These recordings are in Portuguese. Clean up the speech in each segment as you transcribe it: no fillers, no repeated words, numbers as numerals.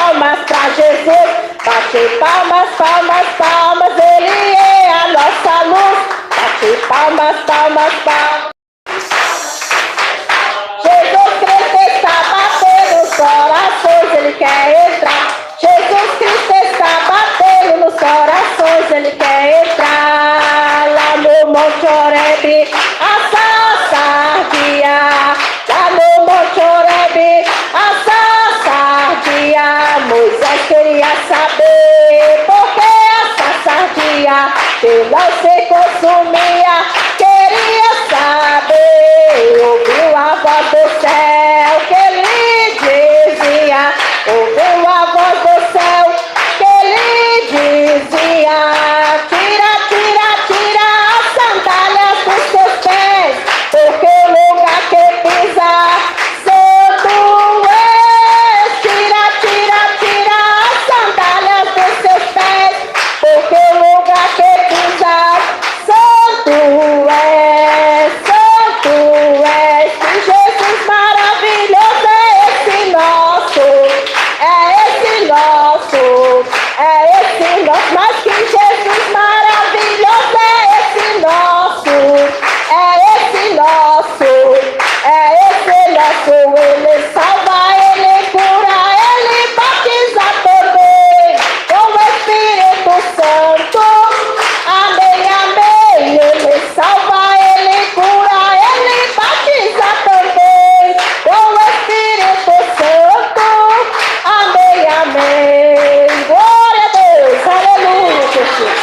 palmas pra Jesus. Bate palmas, palmas, palmas, Ele é a nossa luz. Bate palmas, palmas, palmas. Jesus Cristo está batendo nos corações, Ele quer entrar. Jesus Cristo está batendo nos corações, Ele quer entrar. Lá no Monte Horebe, assa sardia. Lá no Monte Horebe, assa sardia. Moisés queria saber por que essa sardia que não se consumia. Queria saber, ouviu a voz do céu que lhe dizia. Ouviu a voz do céu que lhe dizia: tira, tira, tira as sandálias dos seus pés, porque o lugar que pisar santo é. Tira, tira, tira as sandálias dos seus pés, porque o lugar que pisar santo é, santo é. Que Jesus maravilhoso é esse nosso, mas que Jesus maravilhoso é esse nosso, Ele salva, Ele cura, Ele batiza também com o Espírito Santo. Amém, amém. Ele salva, Ele cura, Ele batiza também com o Espírito Santo. Amém, amém. Glória a Deus, aleluia, Jesus.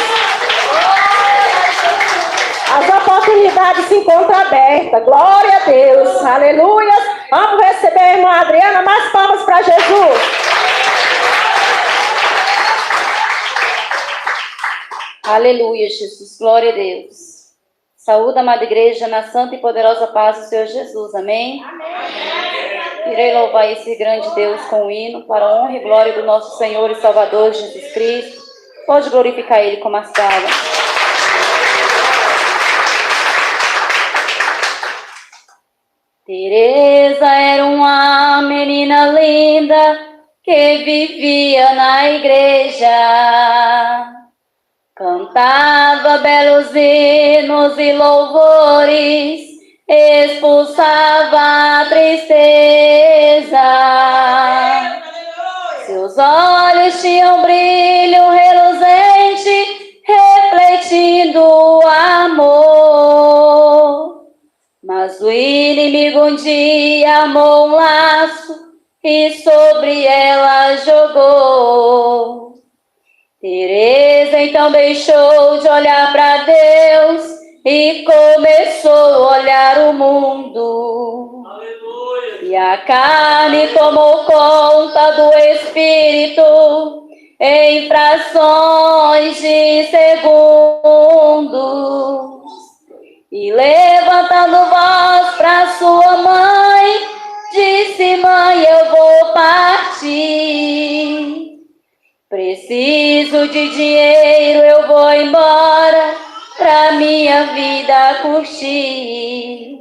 As oportunidades se encontram abertas. Glória a Deus, aleluia. Vamos receber a irmã Adriana. Mais palmas para Jesus. Aleluia, Jesus. Glória a Deus. Saúde, amada igreja, na santa e poderosa paz do Senhor Jesus. Amém? Amém. Irei louvar esse grande Deus com o hino para a honra e glória do nosso Senhor e Salvador Jesus Cristo. Pode glorificar Ele com as palmas. Teresa era uma menina linda que vivia na igreja. Cantava belos hinos e louvores, expulsava a tristeza. Seus olhos tinham brilho reluzente, refletindo amor. Mas o inimigo um dia armou um laço e sobre ela jogou. Teresa então deixou de olhar para Deus e começou a olhar o mundo. Aleluia. E a carne tomou conta do espírito em frações de segundos. E levantando voz para sua mãe, disse: mãe, eu vou partir. Preciso de dinheiro, eu vou embora pra minha vida curtir.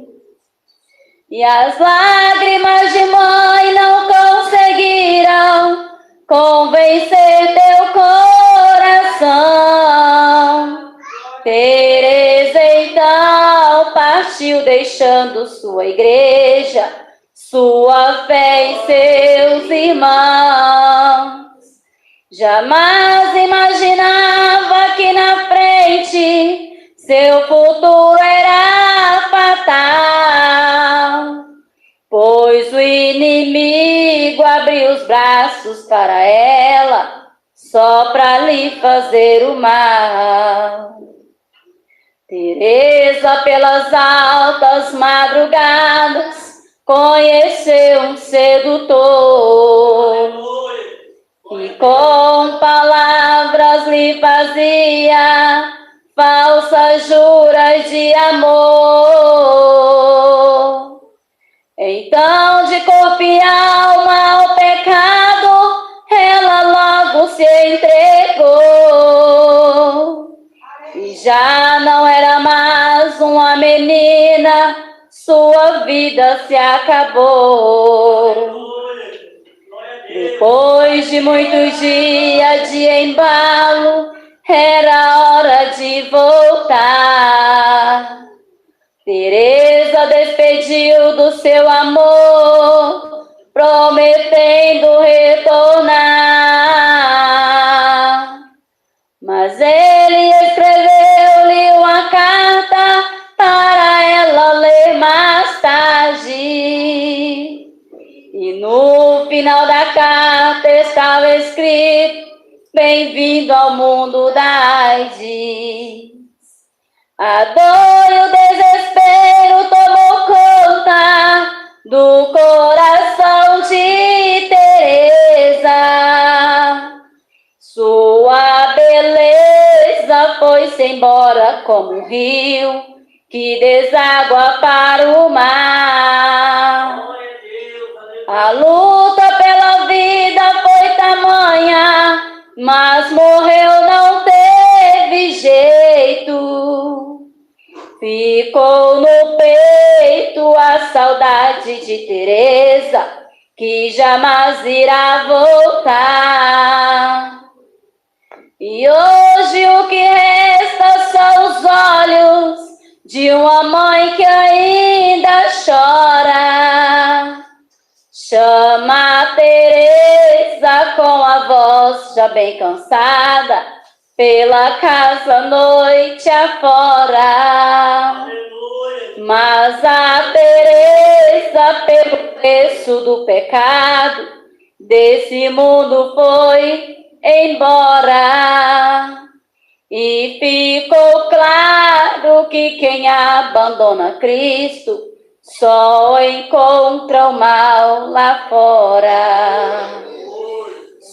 E as lágrimas de mãe não conseguiram convencer teu coração. Teresa então partiu, deixando sua igreja, sua fé e seus irmãos. Jamais imaginava que na frente seu futuro era fatal, pois o inimigo abriu os braços para ela só para lhe fazer o mal. Teresa, pelas altas madrugadas, conheceu um sedutor e com palavras lhe fazia falsas juras de amor. Então, de corpo e alma ao pecado, ela logo se entregou. E já não era mais uma menina, sua vida se acabou. Depois de muitos dias de embalo, era hora de voltar. Teresa despediu do seu amor, prometendo retornar. Mas ele escreveu-lhe uma carta para ela ler mais tarde. E no final da carta estava escrito: bem-vindo ao mundo da AIDS. A dor e o desespero tomou conta do coração de Teresa. Sua beleza foi-se embora como um rio que deságua para o mar. A luta pela vida foi tamanha, mas morreu não teve jeito. Ficou no peito a saudade de Teresa, que jamais irá voltar. E hoje o que resta são os olhos de uma mãe que ainda chora. Chama a Teresa com a voz já bem cansada, pela casa noite afora. Mas a Teresa, pelo preço do pecado, desse mundo foi embora. E ficou claro que quem abandona Cristo só encontra o mal lá fora.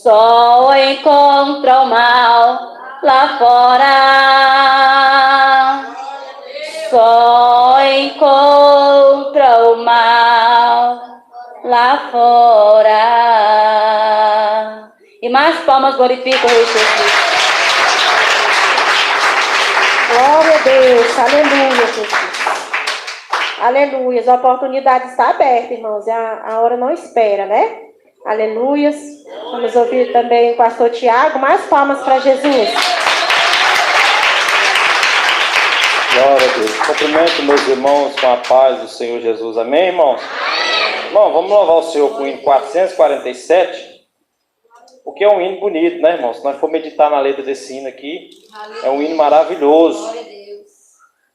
Só encontra o mal lá fora. Só encontra o mal lá fora. E mais palmas glorificam o Rei Jesus. Glória a Deus, aleluia, Jesus. Aleluia, a oportunidade está aberta, irmãos, a hora não espera, né? Aleluias. Vamos ouvir também o pastor Tiago. Mais palmas para Jesus. Glória a Deus. Cumprimento meus irmãos com a paz do Senhor Jesus. Amém, irmãos? Irmão, vamos louvar o Senhor com o hino 447. Porque é um hino bonito, né, irmãos? Se nós for meditar na letra desse hino aqui, é um hino maravilhoso. Glória a Deus.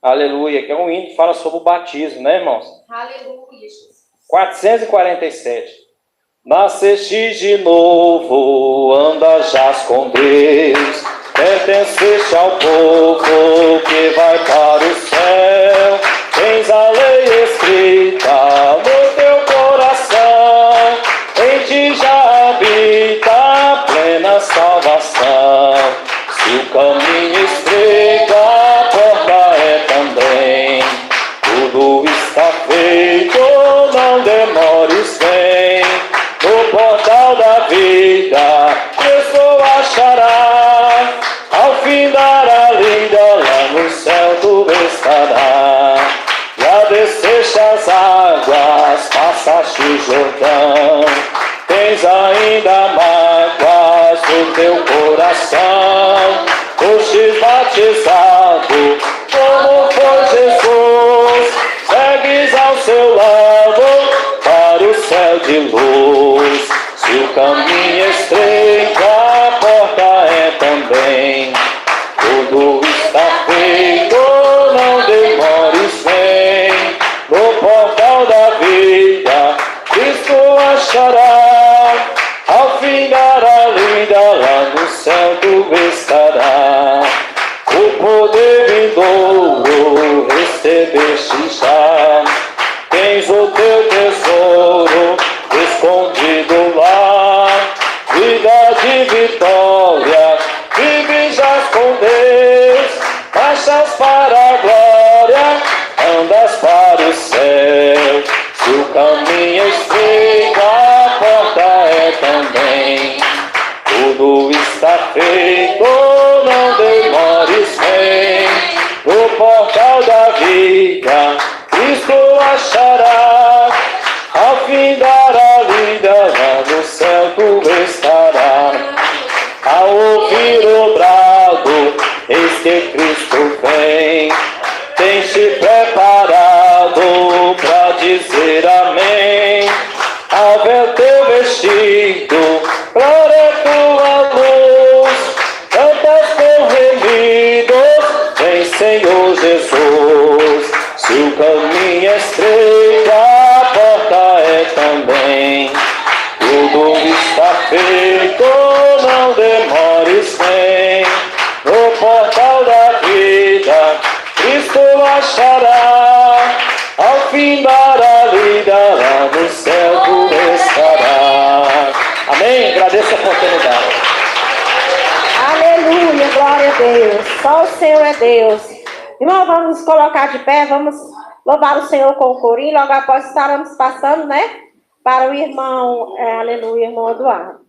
Aleluia, que é um hino que fala sobre o batismo, né, irmãos? Aleluia, Jesus. 447. Nasceste de novo, anda jaz com Deus, pertenceste ao povo que vai para o céu, tens a lei escrita no teu coração, em ti já habita a plena salvação. Se o caminho estreito, a porta é também, tudo está feito, não demores, vem no portal da vida, Cristo achará, ao findar a linda, lá no céu tu estará. Já desceste as águas, passaste o Jordão, tens ainda mágoas no teu coração, fostes batizado, como foi Jesus, segues ao seu lado, para o céu de luz. Se o caminho é estreito, a porta é também, tudo está feito, não demores, vem no portal da vida, Cristo achará, ao findar a lida, lá no céu tu estará. O poder vindouro recebeste já, tens o teu tesouro escondido lá, vida de vitória, vive já com Deus, marchas para a glória, andas para o céu. Se o caminho é estreito, a porta é também, tudo está feito, não demores, vem no portal da vida, Cristo achará, ao findar a vida, lá no céu tu estará. Ao ouvir o brado, eis que Cristo vem. Tem-se preparado para dizer amém. Ao ver teu vestido, glória tua luz. Tantas teu remidos, vem Senhor Jesus. Se o caminho é estreito, a porta é também. Tudo está feito, não demores, vem. No portal da vida, Cristo achará. Ao findar a lida, lá no céu tu estará. Amém? Agradeço a oportunidade. Aleluia, glória a Deus. Só o Senhor é Deus. Irmão, vamos nos colocar de pé, vamos louvar o Senhor com o corinho. Logo após estaremos passando, né? Para o irmão, aleluia, irmão Eduardo.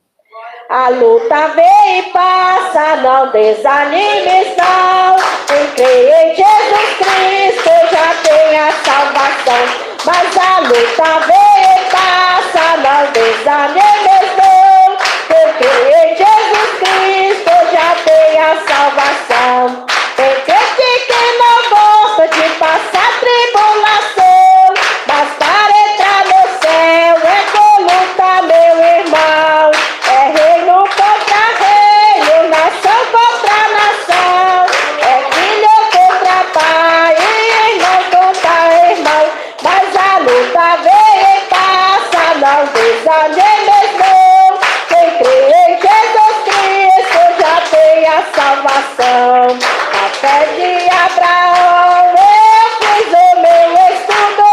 A luta vem e passa, não desanimes não. Quem crê em Jesus Cristo já tem a salvação. Mas a luta vem e passa, não desanimes não. Quem crê em Jesus Cristo já tem a salvação. Tem crente que não gosta de passar tribulação, mas para entrar no céu é com luta, meu irmão. É reino contra reino, nação contra nação. É filho contra pai e irmão contra irmão. Mas a luta vem e passa, não desanimes não. Quem crê em Jesus Cristo já tem a salvação. A fé de Abraão, eu fiz o meu estudo.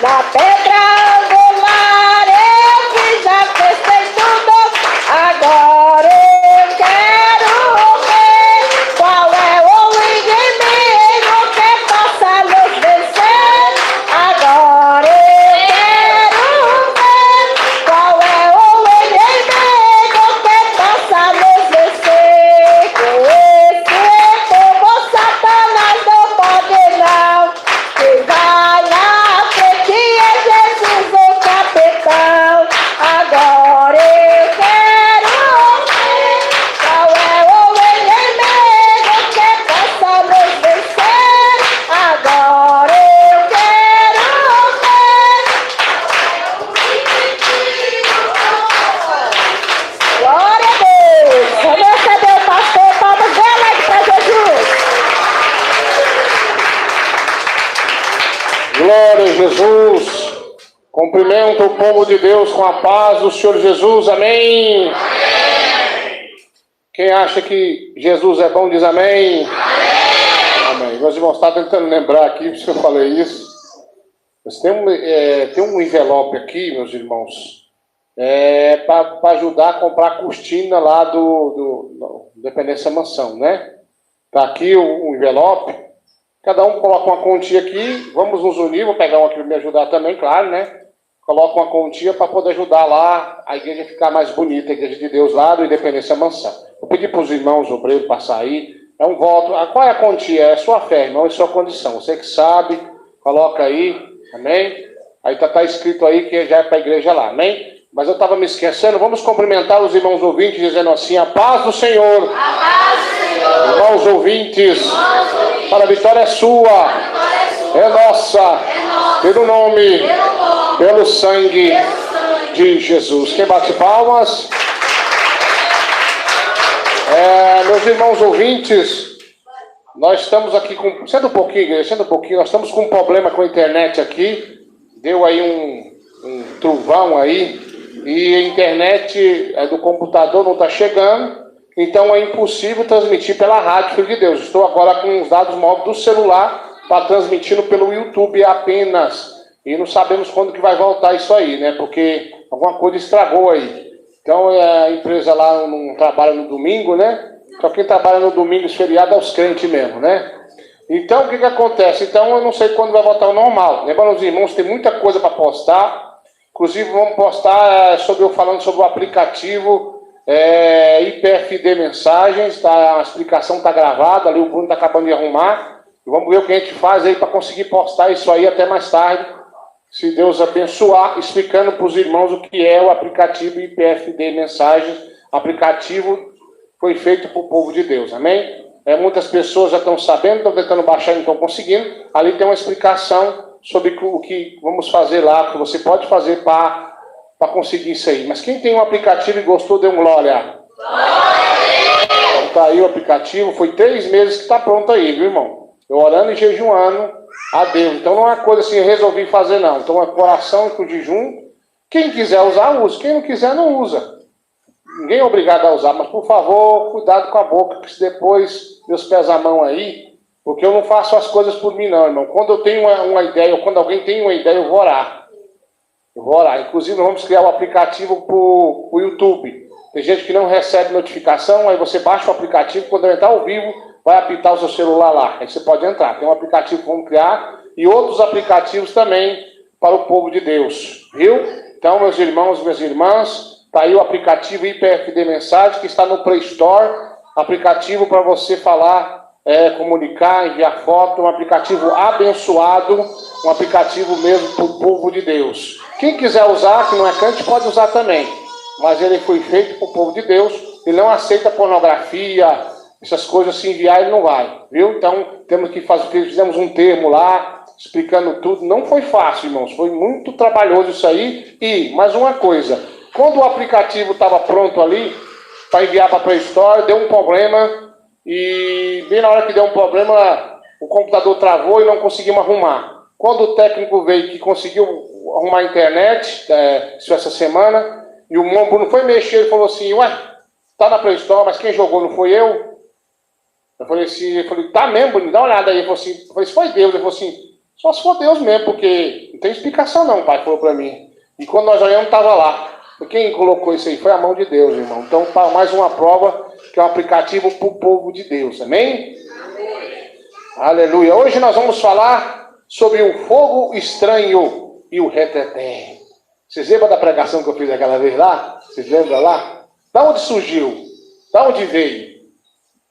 Na pedra angular, eu fiz a festa e tudo. Agora eu quero ver qual é o inimigo que possa nos vencer. Agora eu quero ver qual é o inimigo que possa nos vencer. Com esse povo Satanás não pode não. Quem vai na frente é Jesus o capitão. Agora eu quero ver qual é o inimigo que possa nos vencer. Agora eu quero ver. Glória a Deus. Vamos receber o pastor. Palmas bem alegres para Jesus. Glória a Jesus. Cumprimento o povo de Deus com a paz do Senhor Jesus. Amém. Quem acha que Jesus é bom diz amém. Amém. Meus irmãos, está tentando lembrar aqui, se eu falei isso. Mas tem um envelope aqui, meus irmãos, para ajudar a comprar a cortina lá do Dependência Mansão, né? Está aqui o envelope. Cada um coloca uma quantia aqui. Vamos nos unir. Vou pegar um aqui para me ajudar também, claro, né? Coloca uma quantia para poder ajudar lá a igreja a ficar mais bonita, a igreja de Deus lá do Independência Mansão. Vou pedir para os irmãos obreiros passar aí. É um voto. Qual é a quantia? É sua fé, irmão, é sua condição. Você que sabe, coloca aí. Amém? Aí tá escrito aí que já é para a igreja lá. Amém? Mas eu estava me esquecendo. Vamos cumprimentar os irmãos ouvintes dizendo assim: a paz do Senhor. A paz do Senhor. Irmãos ouvintes, para a vitória é sua, é nossa, pelo nome, pelo sangue de Jesus. Quem bate palmas? Meus irmãos ouvintes, nós estamos aqui com... Senta um pouquinho, igreja, senta um pouquinho. Nós estamos com um problema com a internet aqui. Deu aí um trovão aí. E a internet do computador não está chegando. Então é impossível transmitir pela rádio, Filho de Deus. Estou agora com os dados móveis do celular para transmitindo pelo YouTube apenas. E não sabemos quando que vai voltar isso aí, né? Porque alguma coisa estragou aí. Então a empresa lá não trabalha no domingo, né? Só quem trabalha no domingo, os feriados, é os crentes mesmo, né? Então o que acontece? Então eu não sei quando vai voltar ao normal. Lembrando os irmãos, tem muita coisa para postar. Inclusive vamos postar eu falando sobre o aplicativo IPFD Mensagens. Tá? A explicação está gravada, ali o Bruno está acabando de arrumar. E vamos ver o que a gente faz aí para conseguir postar isso aí até mais tarde. se Deus abençoar, explicando para os irmãos o que é o aplicativo IPFD Mensagens. O aplicativo foi feito para o povo de Deus, amém? Muitas pessoas já estão sabendo, estão tentando baixar e não estão conseguindo. Ali tem uma explicação sobre o que vamos fazer lá, o que você pode fazer para conseguir isso aí. Mas quem tem um aplicativo e gostou, dê um glória. Então tá aí o aplicativo, foi 3 meses que está pronto aí, viu, irmão? Eu orando e jejuando a Deus. Então não é uma coisa assim, eu resolvi fazer não. Então é coração e com jejum. Quem quiser usar, usa. Quem não quiser, não usa. Ninguém é obrigado a usar, mas por favor, cuidado com a boca, que se depois Deus pesa a mão aí, porque eu não faço as coisas por mim não, irmão. Quando eu tenho uma ideia, ou quando alguém tem uma ideia, eu vou orar. Eu vou orar. Inclusive, nós vamos criar um aplicativo para o YouTube. Tem gente que não recebe notificação, aí você baixa o aplicativo, quando eu entrar ao vivo, vai apitar o seu celular lá. Aí você pode entrar. Tem um aplicativo que vamos criar e outros aplicativos também para o povo de Deus. Viu? Então, meus irmãos, minhas irmãs, está aí o aplicativo IPFD Mensagem, que está no Play Store. Aplicativo para você falar, comunicar, enviar foto. Um aplicativo abençoado. Um aplicativo mesmo para o povo de Deus. Quem quiser usar, que não é crente, pode usar também. Mas ele foi feito para o povo de Deus. Ele não aceita pornografia, essas coisas, se enviar ele não vai. Viu? Então, temos que fazer, fizemos um termo lá, explicando tudo. Não foi fácil, irmãos. Foi muito trabalhoso isso aí. E, mais uma coisa. Quando o aplicativo estava pronto ali, para enviar para a Play Store, deu um problema. E bem na hora que deu um problema, o computador travou e não conseguimos arrumar. Quando o técnico veio que conseguiu arrumar a internet, isso essa semana, e o Mombo não foi mexer, ele falou assim, ué, tá na Play Store, mas quem jogou não foi eu? Eu falei assim, tá mesmo, bonito, dá uma olhada aí. Ele falou assim, eu falei, se foi Deus, ele falou assim, só se for Deus mesmo, porque não tem explicação não, o pai falou para mim. E quando nós olhamos, estava lá. Quem colocou isso aí foi a mão de Deus, irmão. Então, mais uma prova, que é um aplicativo para o povo de Deus, amém? Amém? Aleluia. Hoje nós vamos falar sobre o fogo estranho e o reteté. Vocês lembram da pregação que eu fiz aquela vez lá? Vocês lembram lá? Da onde surgiu? Da onde veio?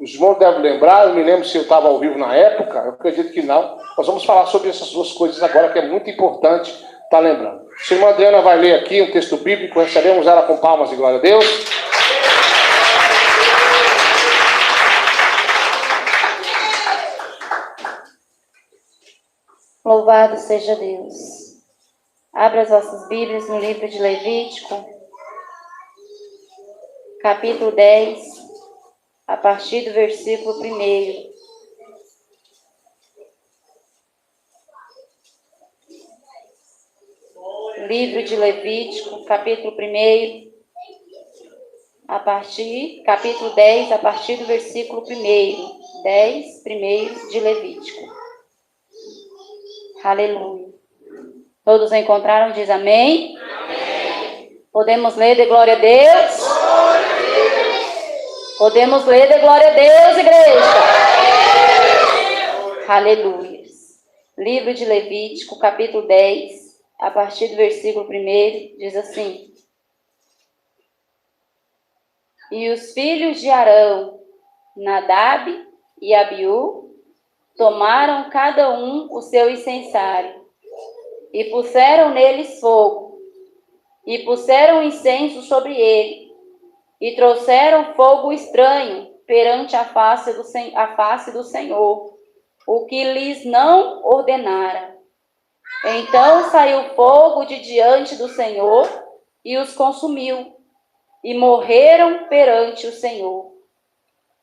Os irmãos devem lembrar, eu me lembro se eu estava ao vivo na época, eu acredito que não. Nós vamos falar sobre essas duas coisas agora, que é muito importante estar lembrando. A irmã Adriana vai ler aqui um texto bíblico, recebemos ela com palmas e glória a Deus. Louvado seja Deus. Abra as vossas Bíblias no livro de Levítico, capítulo 10, a partir do versículo 1. Livro de Levítico, capítulo 1, capítulo 10, a partir do versículo 1. 10, 1 de Levítico. Aleluia. Todos encontraram? Diz amém. Amém. Podemos ler de glória a Deus? Glória a Deus. Podemos ler de glória a Deus, igreja? Aleluia. Livro de Levítico, capítulo 10, a partir do versículo 1, diz assim: E os filhos de Arão, Nadab e Abiú, tomaram cada um o seu incensário, e puseram neles fogo, e puseram incenso sobre ele, e trouxeram fogo estranho perante a face do Senhor, o que lhes não ordenara. Então saiu fogo de diante do Senhor e os consumiu, e morreram perante o Senhor.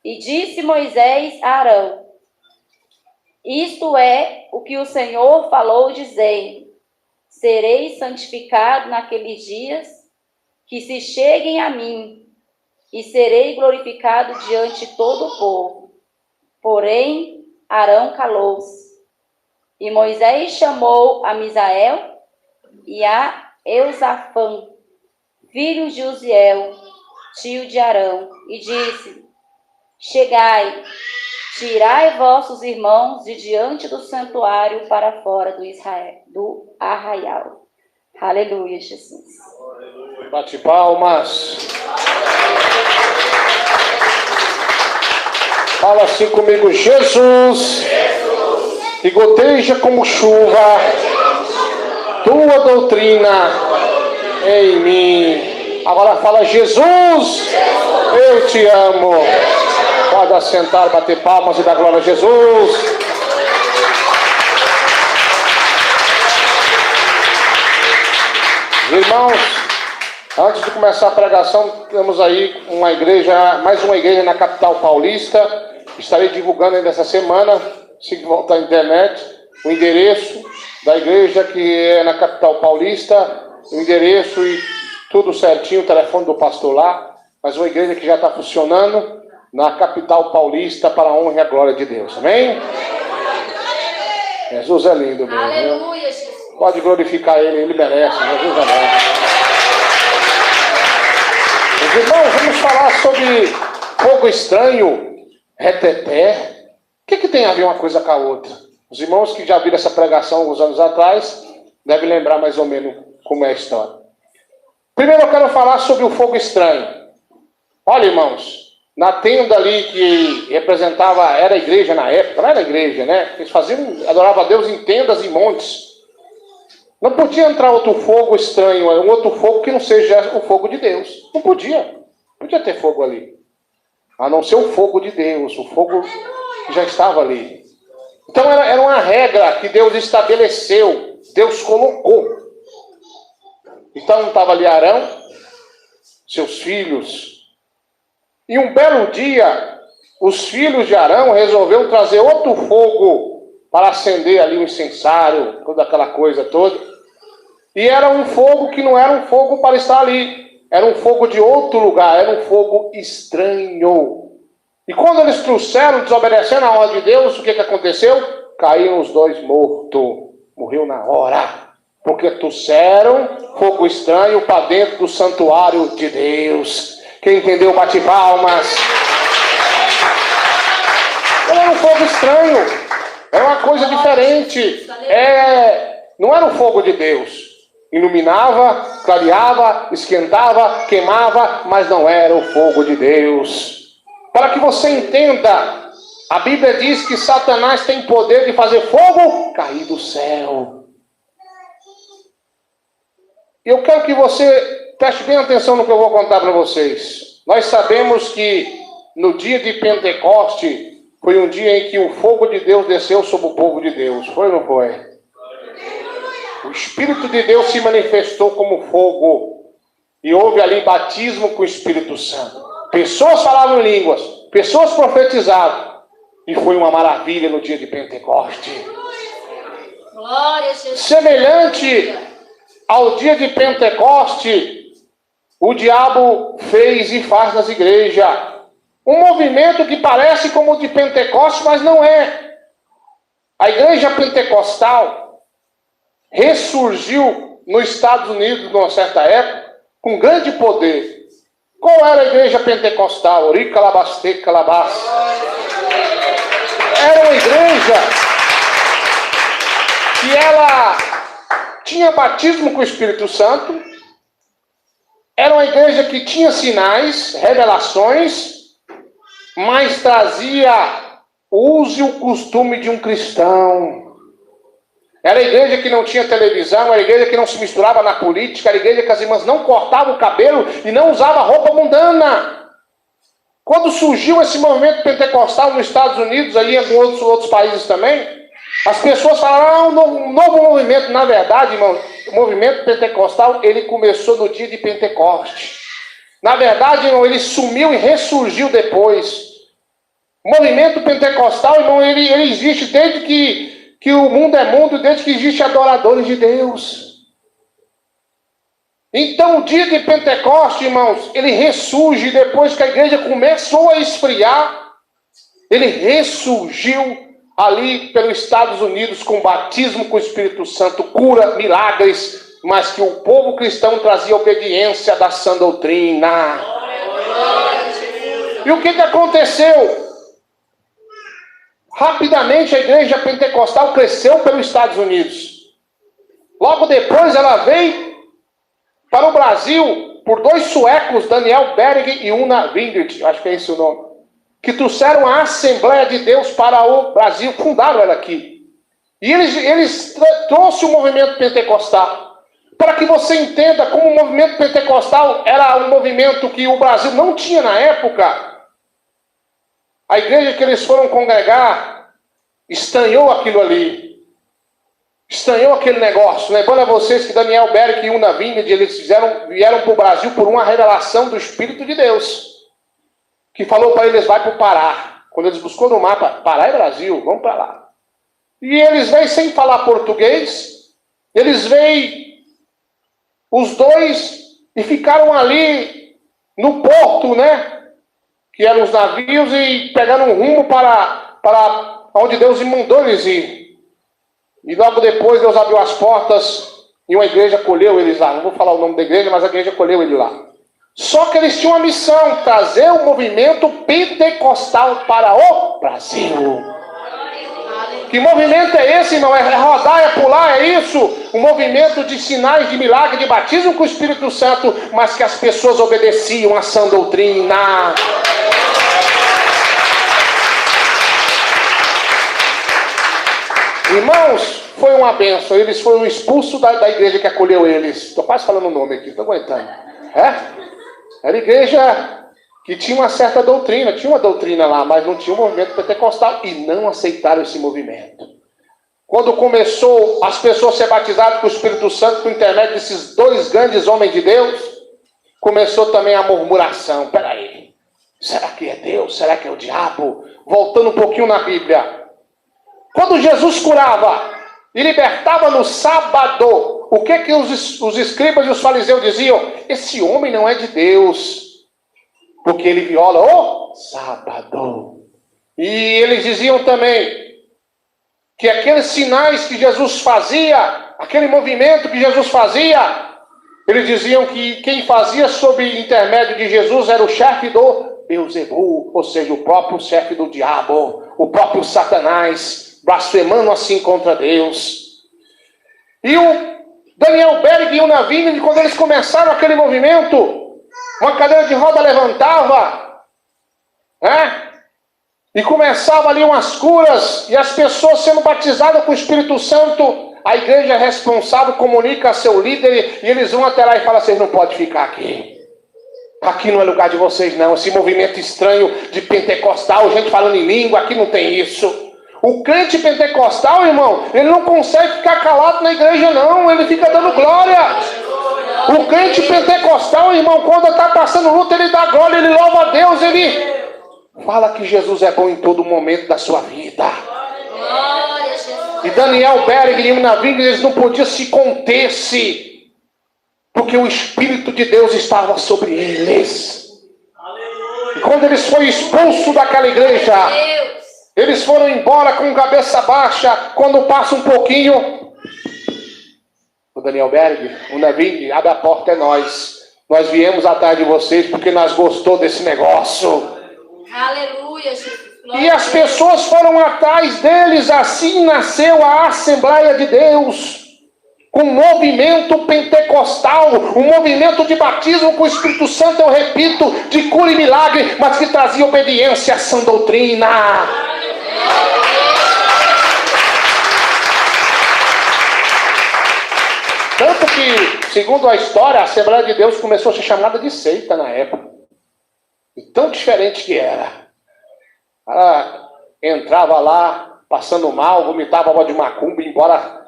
E disse Moisés a Arão: Isto é o que o Senhor falou, dizendo: Sereis santificado naqueles dias que se cheguem a mim, e serei glorificado diante de todo o povo. Porém, Arão calou-se. E Moisés chamou a Misael e a Eusafã, filhos de Uziel, tio de Arão, e disse: Chegai, tirai vossos irmãos de diante do santuário para fora do arraial. Aleluia, Jesus. Bate palmas. Fala assim comigo: Jesus, que goteja como chuva, tua doutrina em mim. Agora fala: Jesus, eu te amo. Pode assentar, bater palmas e dar glória a Jesus. Irmãos, antes de começar a pregação, temos aí uma igreja, mais uma igreja na capital paulista. Estarei divulgando aí nessa semana, se voltar à internet, o endereço da igreja que é na capital paulista, o endereço e tudo certinho, o telefone do pastor lá. Mas uma igreja que já está funcionando na capital paulista para a honra e a glória de Deus. Amém? Jesus é lindo mesmo. Aleluia, Jesus. Pode glorificar Ele, Ele merece. Jesus é lindo. Meus irmãos, vamos falar sobre fogo estranho, reteté. O que tem a ver uma coisa com a outra? Os irmãos que já viram essa pregação alguns anos atrás devem lembrar mais ou menos como é a história. Primeiro eu quero falar sobre o fogo estranho. Olha, irmãos, na tenda ali que representava, era a igreja na época, não era a igreja, né? Eles adoravam a Deus em tendas e montes. Não podia entrar outro fogo estranho, um outro fogo que não seja o fogo de Deus. Não podia ter fogo ali. A não ser o fogo de Deus, o fogo que já estava ali. Então era uma regra que Deus estabeleceu, Deus colocou. Então estava ali Arão, seus filhos. E um belo dia, os filhos de Arão resolveram trazer outro fogo para acender ali o incensário, toda aquela coisa toda. E era um fogo que não era um fogo para estar ali. Era um fogo de outro lugar, era um fogo estranho. E quando eles trouxeram, desobedecendo a ordem de Deus, o que aconteceu? Caíram os dois mortos. Morreu na hora. Porque trouxeram fogo estranho para dentro do santuário de Deus. Quem entendeu, bate palmas. Era um fogo estranho. Era uma coisa diferente. Não era o fogo de Deus. Iluminava, clareava, esquentava, queimava, mas não era o fogo de Deus. Para que você entenda, a Bíblia diz que Satanás tem poder de fazer fogo cair do céu. Eu quero que você preste bem atenção no que eu vou contar para vocês. Nós sabemos que no dia de Pentecoste foi um dia em que o fogo de Deus desceu sobre o povo de Deus. Foi ou não foi? O Espírito de Deus se manifestou como fogo. E houve ali batismo com o Espírito Santo. Pessoas falavam em línguas. Pessoas profetizavam. E foi uma maravilha no dia de Pentecoste. Glória a Jesus. Semelhante ao dia de Pentecoste, o diabo fez e faz nas igrejas. Um movimento que parece como o de Pentecoste, mas não é. A igreja pentecostal ressurgiu nos Estados Unidos, numa certa época, com grande poder. Qual era a igreja pentecostal? Oricalabaste, calabás. Era uma igreja que ela tinha batismo com o Espírito Santo. Era uma igreja que tinha sinais, revelações, mas trazia o uso e o costume de um cristão. Era a igreja que não tinha televisão, era a igreja que não se misturava na política, era a igreja que as irmãs não cortavam o cabelo e não usavam roupa mundana. Quando surgiu esse movimento pentecostal nos Estados Unidos, aí em alguns outros países também, as pessoas falaram, um novo movimento. Na verdade, irmão, o movimento pentecostal, ele começou no dia de Pentecoste. Na verdade, irmão, ele sumiu e ressurgiu depois. O movimento pentecostal, irmão, ele existe desde que o mundo é mundo, desde que existe adoradores de Deus. Então o dia de Pentecoste, irmãos, ele ressurge depois que a igreja começou a esfriar. Ele ressurgiu ali pelos Estados Unidos com batismo com o Espírito Santo, cura, milagres, mas que o povo cristão trazia obediência da sã doutrina. E o que aconteceu? Rapidamente a igreja pentecostal cresceu pelos Estados Unidos. Logo depois ela veio para o Brasil por dois suecos, Daniel Berg e Una Wingert, acho que é esse o nome, que trouxeram a Assembleia de Deus para o Brasil, fundaram ela aqui. E eles trouxeram o movimento pentecostal. Para que você entenda como o movimento pentecostal era um movimento que o Brasil não tinha na época. A igreja que eles foram congregar estranhou aquilo ali. Estranhou aquele negócio. Lembrando a vocês que Daniel Berg e Una Vineyard, eles vieram para o Brasil por uma revelação do Espírito de Deus. Que falou para eles, vai para o Pará. Quando eles buscou no mapa, Pará é Brasil, vamos para lá. E eles veio sem falar português. Eles veio, os dois, e ficaram ali no porto, né? Que eram os navios, e pegaram um rumo para onde Deus mandou eles ir. E logo depois Deus abriu as portas e uma igreja acolheu eles lá. Não vou falar o nome da igreja, mas a igreja acolheu ele lá. Só que eles tinham uma missão, trazer o movimento pentecostal para o Brasil. Que movimento é esse, irmão? É rodar, é pular, é isso? Um movimento de sinais, de milagre, de batismo com o Espírito Santo, mas que as pessoas obedeciam à sã doutrina. Irmãos, foi uma bênção. Eles foram expulsos da igreja que acolheu eles. Estou quase falando o nome aqui, estou aguentando. Era igreja que tinha uma certa doutrina, tinha uma doutrina lá, mas não tinha um movimento pentecostal e não aceitaram esse movimento. Quando começou as pessoas a ser batizadas com o Espírito Santo por intermédio desses dois grandes homens de Deus, começou também a murmuração. Peraí, será que é Deus? Será que é o diabo? Voltando um pouquinho na Bíblia. Quando Jesus curava e libertava no sábado, o que os escribas e os fariseus diziam? Esse homem não é de Deus, porque ele viola o sábado. E eles diziam também que aqueles sinais que Jesus fazia, aquele movimento que Jesus fazia, eles diziam que quem fazia sob intermédio de Jesus era o chefe do Beelzebul, ou seja, o próprio chefe do diabo, o próprio Satanás, blasfemando assim contra Deus. E o Daniel Berg e o Una Vineyard, quando eles começaram aquele movimento, uma cadeira de roda levantava, né? E começava ali umas curas, e as pessoas sendo batizadas com o Espírito Santo. A igreja responsável comunica a seu líder, e eles vão até lá e falam, vocês não podem ficar aqui. Aqui não é lugar de vocês não. Esse movimento estranho de pentecostal, gente falando em língua, aqui não tem isso. O crente pentecostal, irmão, ele não consegue ficar calado na igreja não, ele fica dando glória. O crente pentecostal, irmão, quando está passando luta, ele dá glória, ele louva a Deus, ele fala que Jesus é bom em todo momento da sua vida. E Daniel Berg e Una Vineyard, eles não podiam se conter-se, porque o Espírito de Deus estava sobre eles. E quando eles foram expulsos daquela igreja, eles foram embora com cabeça baixa. Quando passa um pouquinho, o Daniel Berg, o Una Vineyard, abre a porta, é nós. Nós viemos atrás de vocês porque nós gostamos desse negócio. Aleluia, Jesus. E as pessoas foram atrás deles. Assim nasceu a Assembleia de Deus. Um movimento pentecostal, um movimento de batismo com o Espírito Santo, eu repito, de cura e milagre, mas que trazia obediência à sã doutrina. Tanto que, segundo a história, a Assembleia de Deus começou a ser chamada de seita na época. E tão diferente que era. Ela entrava lá, passando mal, vomitava água de macumba, embora,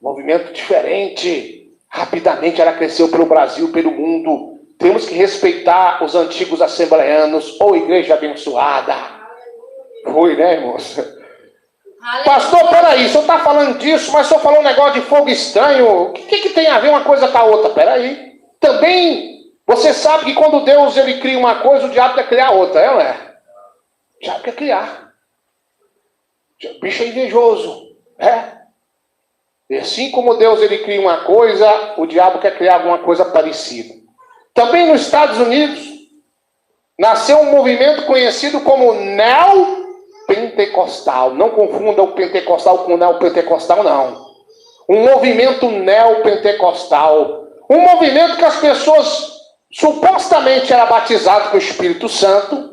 movimento diferente. Rapidamente ela cresceu pelo Brasil, pelo mundo. Temos que respeitar os antigos assembleanos, ou igreja abençoada. Foi, né, irmãos? Pastor, peraí, o senhor está falando disso, mas o senhor falou um negócio de fogo estranho. O que tem a ver uma coisa com a outra? Peraí. Também, você sabe que quando Deus ele cria uma coisa, o diabo quer criar outra, é ou não é? O diabo quer criar. O bicho é invejoso, E assim como Deus ele cria uma coisa, o diabo quer criar alguma coisa parecida. Também nos Estados Unidos, nasceu um movimento conhecido como neopentecostal. Não confunda o pentecostal com o neopentecostal, não. Um movimento neopentecostal. Um movimento que as pessoas supostamente eram batizadas com o Espírito Santo.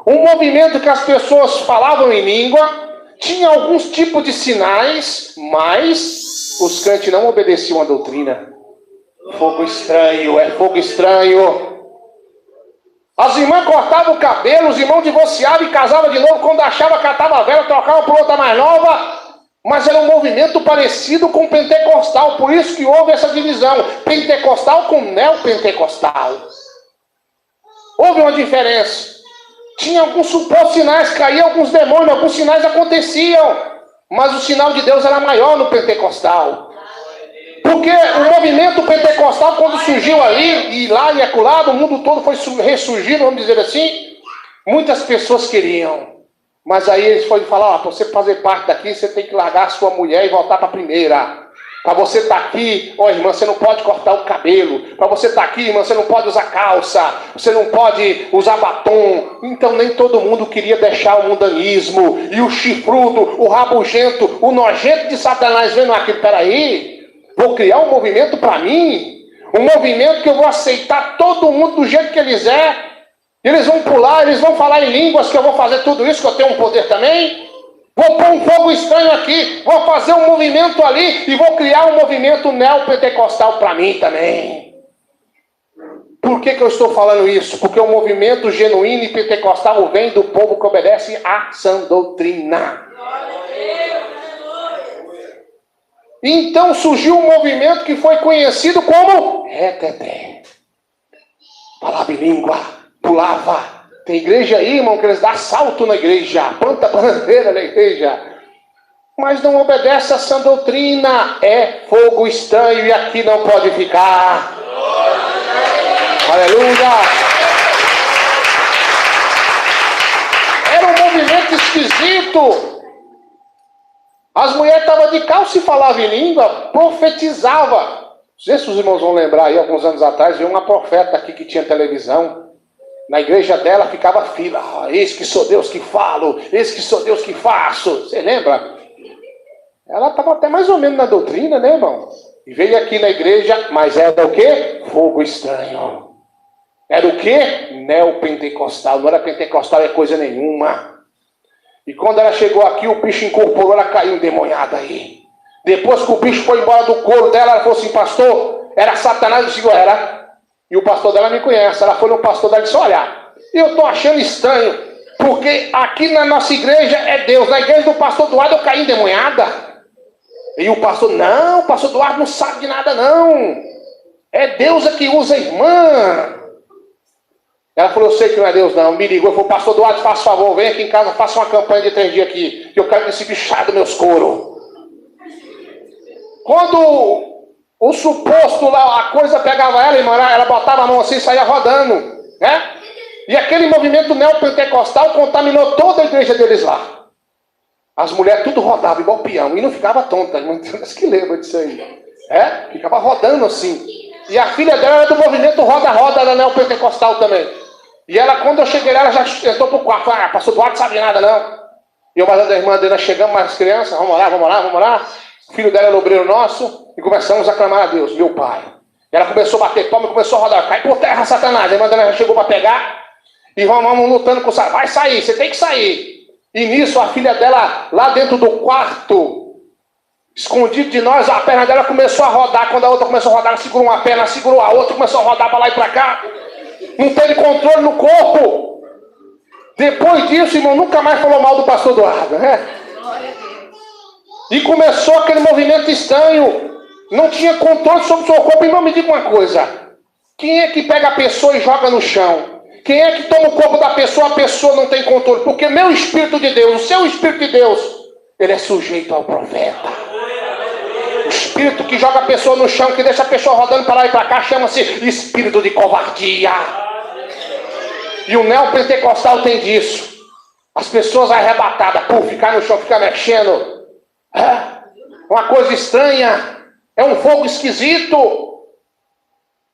Um movimento que as pessoas falavam em língua. tinha alguns tipos de sinais, mas os crentes não obedeciam à doutrina. Fogo estranho, é fogo estranho. As irmãs cortavam o cabelo, os irmãos divorciavam e casavam de novo. Quando achava que estava velha, trocavam por outra mais nova. Mas era um movimento parecido com o pentecostal. Por isso que houve essa divisão. Pentecostal com neopentecostal. Houve uma diferença. Tinha alguns supostos sinais, caíam alguns demônios, alguns sinais aconteciam. Mas o sinal de Deus era maior no pentecostal. Porque o movimento pentecostal, quando surgiu ali, e lá e acolá, o mundo todo foi ressurgindo, vamos dizer assim, muitas pessoas queriam. Mas aí eles foram falar, para você fazer parte daqui, você tem que largar a sua mulher e voltar para a primeira. Para você estar aqui, irmã, você não pode cortar o cabelo. Para você estar aqui, irmã, você não pode usar calça. Você não pode usar batom. Então nem todo mundo queria deixar o mundanismo. E o chifrudo, o rabugento, o nojento de Satanás vendo aquilo. Peraí, vou criar um movimento para mim. Um movimento que eu vou aceitar todo mundo do jeito que eles é. Eles vão pular, eles vão falar em línguas, que eu vou fazer tudo isso, que eu tenho um poder também. Vou pôr um fogo estranho aqui, vou fazer um movimento ali e vou criar um movimento neopentecostal para mim também. Por que eu estou falando isso? Porque o movimento genuíno e pentecostal vem do povo que obedece à sã doutrina. Então surgiu um movimento que foi conhecido como reteté. Falava em língua, pulava. Tem igreja aí, irmão, que eles dão salto na igreja, planta bandeira na igreja, mas não obedece a sã doutrina. É fogo estranho e aqui não pode ficar. Aleluia! Era um movimento esquisito. As mulheres estavam de calça e falavam em língua, profetizava. Não sei se os irmãos vão lembrar aí, alguns anos atrás, veio uma profeta aqui que tinha televisão. Na igreja dela ficava fila. Eis que sou Deus que falo, eis que sou Deus que faço. Você lembra? Ela estava até mais ou menos na doutrina, né, irmão? E veio aqui na igreja, mas era o quê? Fogo estranho. Era o quê? Neopentecostal. Não era pentecostal, é coisa nenhuma. E quando ela chegou aqui, o bicho incorporou, ela caiu endemoniada aí. Depois que o bicho foi embora do couro dela, ela falou assim, pastor, era Satanás? Eu disse, era. E o pastor dela me conhece. Ela foi no pastor dela e disse, olha, eu estou achando estranho, porque aqui na nossa igreja é Deus. Na igreja do pastor Eduardo eu caí endemoniada. E o pastor, não, o pastor Eduardo não sabe de nada não. É Deus é que usa a irmã. Ela falou, eu sei que não é Deus não. Me ligou, falou, pastor Eduardo, faça favor, vem aqui em casa, faça uma campanha de 3 dias aqui, que eu quero esse bichado meus coros. Quando o suposto lá, a coisa pegava ela, irmã, ela botava a mão assim e saía rodando, né? E aquele movimento neopentecostal contaminou toda a igreja deles lá. As mulheres tudo rodavam igual peão, e não ficava tonta, irmãs que lembram disso aí. Ficava rodando assim. E a filha dela era do movimento roda-roda da neopentecostal também. E ela, quando eu cheguei lá, ela já entrou pro quarto. Pastor Eduardo não sabe nada não. E eu falando da irmã dele, chegamos mais crianças, vamos lá. O filho dela era obreiro nosso, e começamos a clamar a Deus, meu pai. E ela começou a bater palma e começou a rodar. Cai por terra, Satanás. A irmã dela já chegou para pegar. E vamos lutando com o Satanás. Vai sair, você tem que sair. E nisso a filha dela, lá dentro do quarto, escondido de nós, a perna dela começou a rodar. Quando a outra começou a rodar, ela segurou uma perna, segurou a outra, começou a rodar para lá e para cá. Não teve controle no corpo. Depois disso, irmão, nunca mais falou mal do pastor Eduardo, né? E começou aquele movimento estranho. Não tinha controle sobre o seu corpo. Irmão, me diga uma coisa. Quem é que pega a pessoa e joga no chão? Quem é que toma o corpo da pessoa, a pessoa não tem controle? Porque meu Espírito de Deus, o seu Espírito de Deus, ele é sujeito ao profeta. O Espírito que joga a pessoa no chão, que deixa a pessoa rodando para lá e para cá, chama-se Espírito de covardia. E o neopentecostal tem disso. As pessoas arrebatadas, ficar no chão, ficar mexendo. Uma coisa estranha. É um fogo esquisito.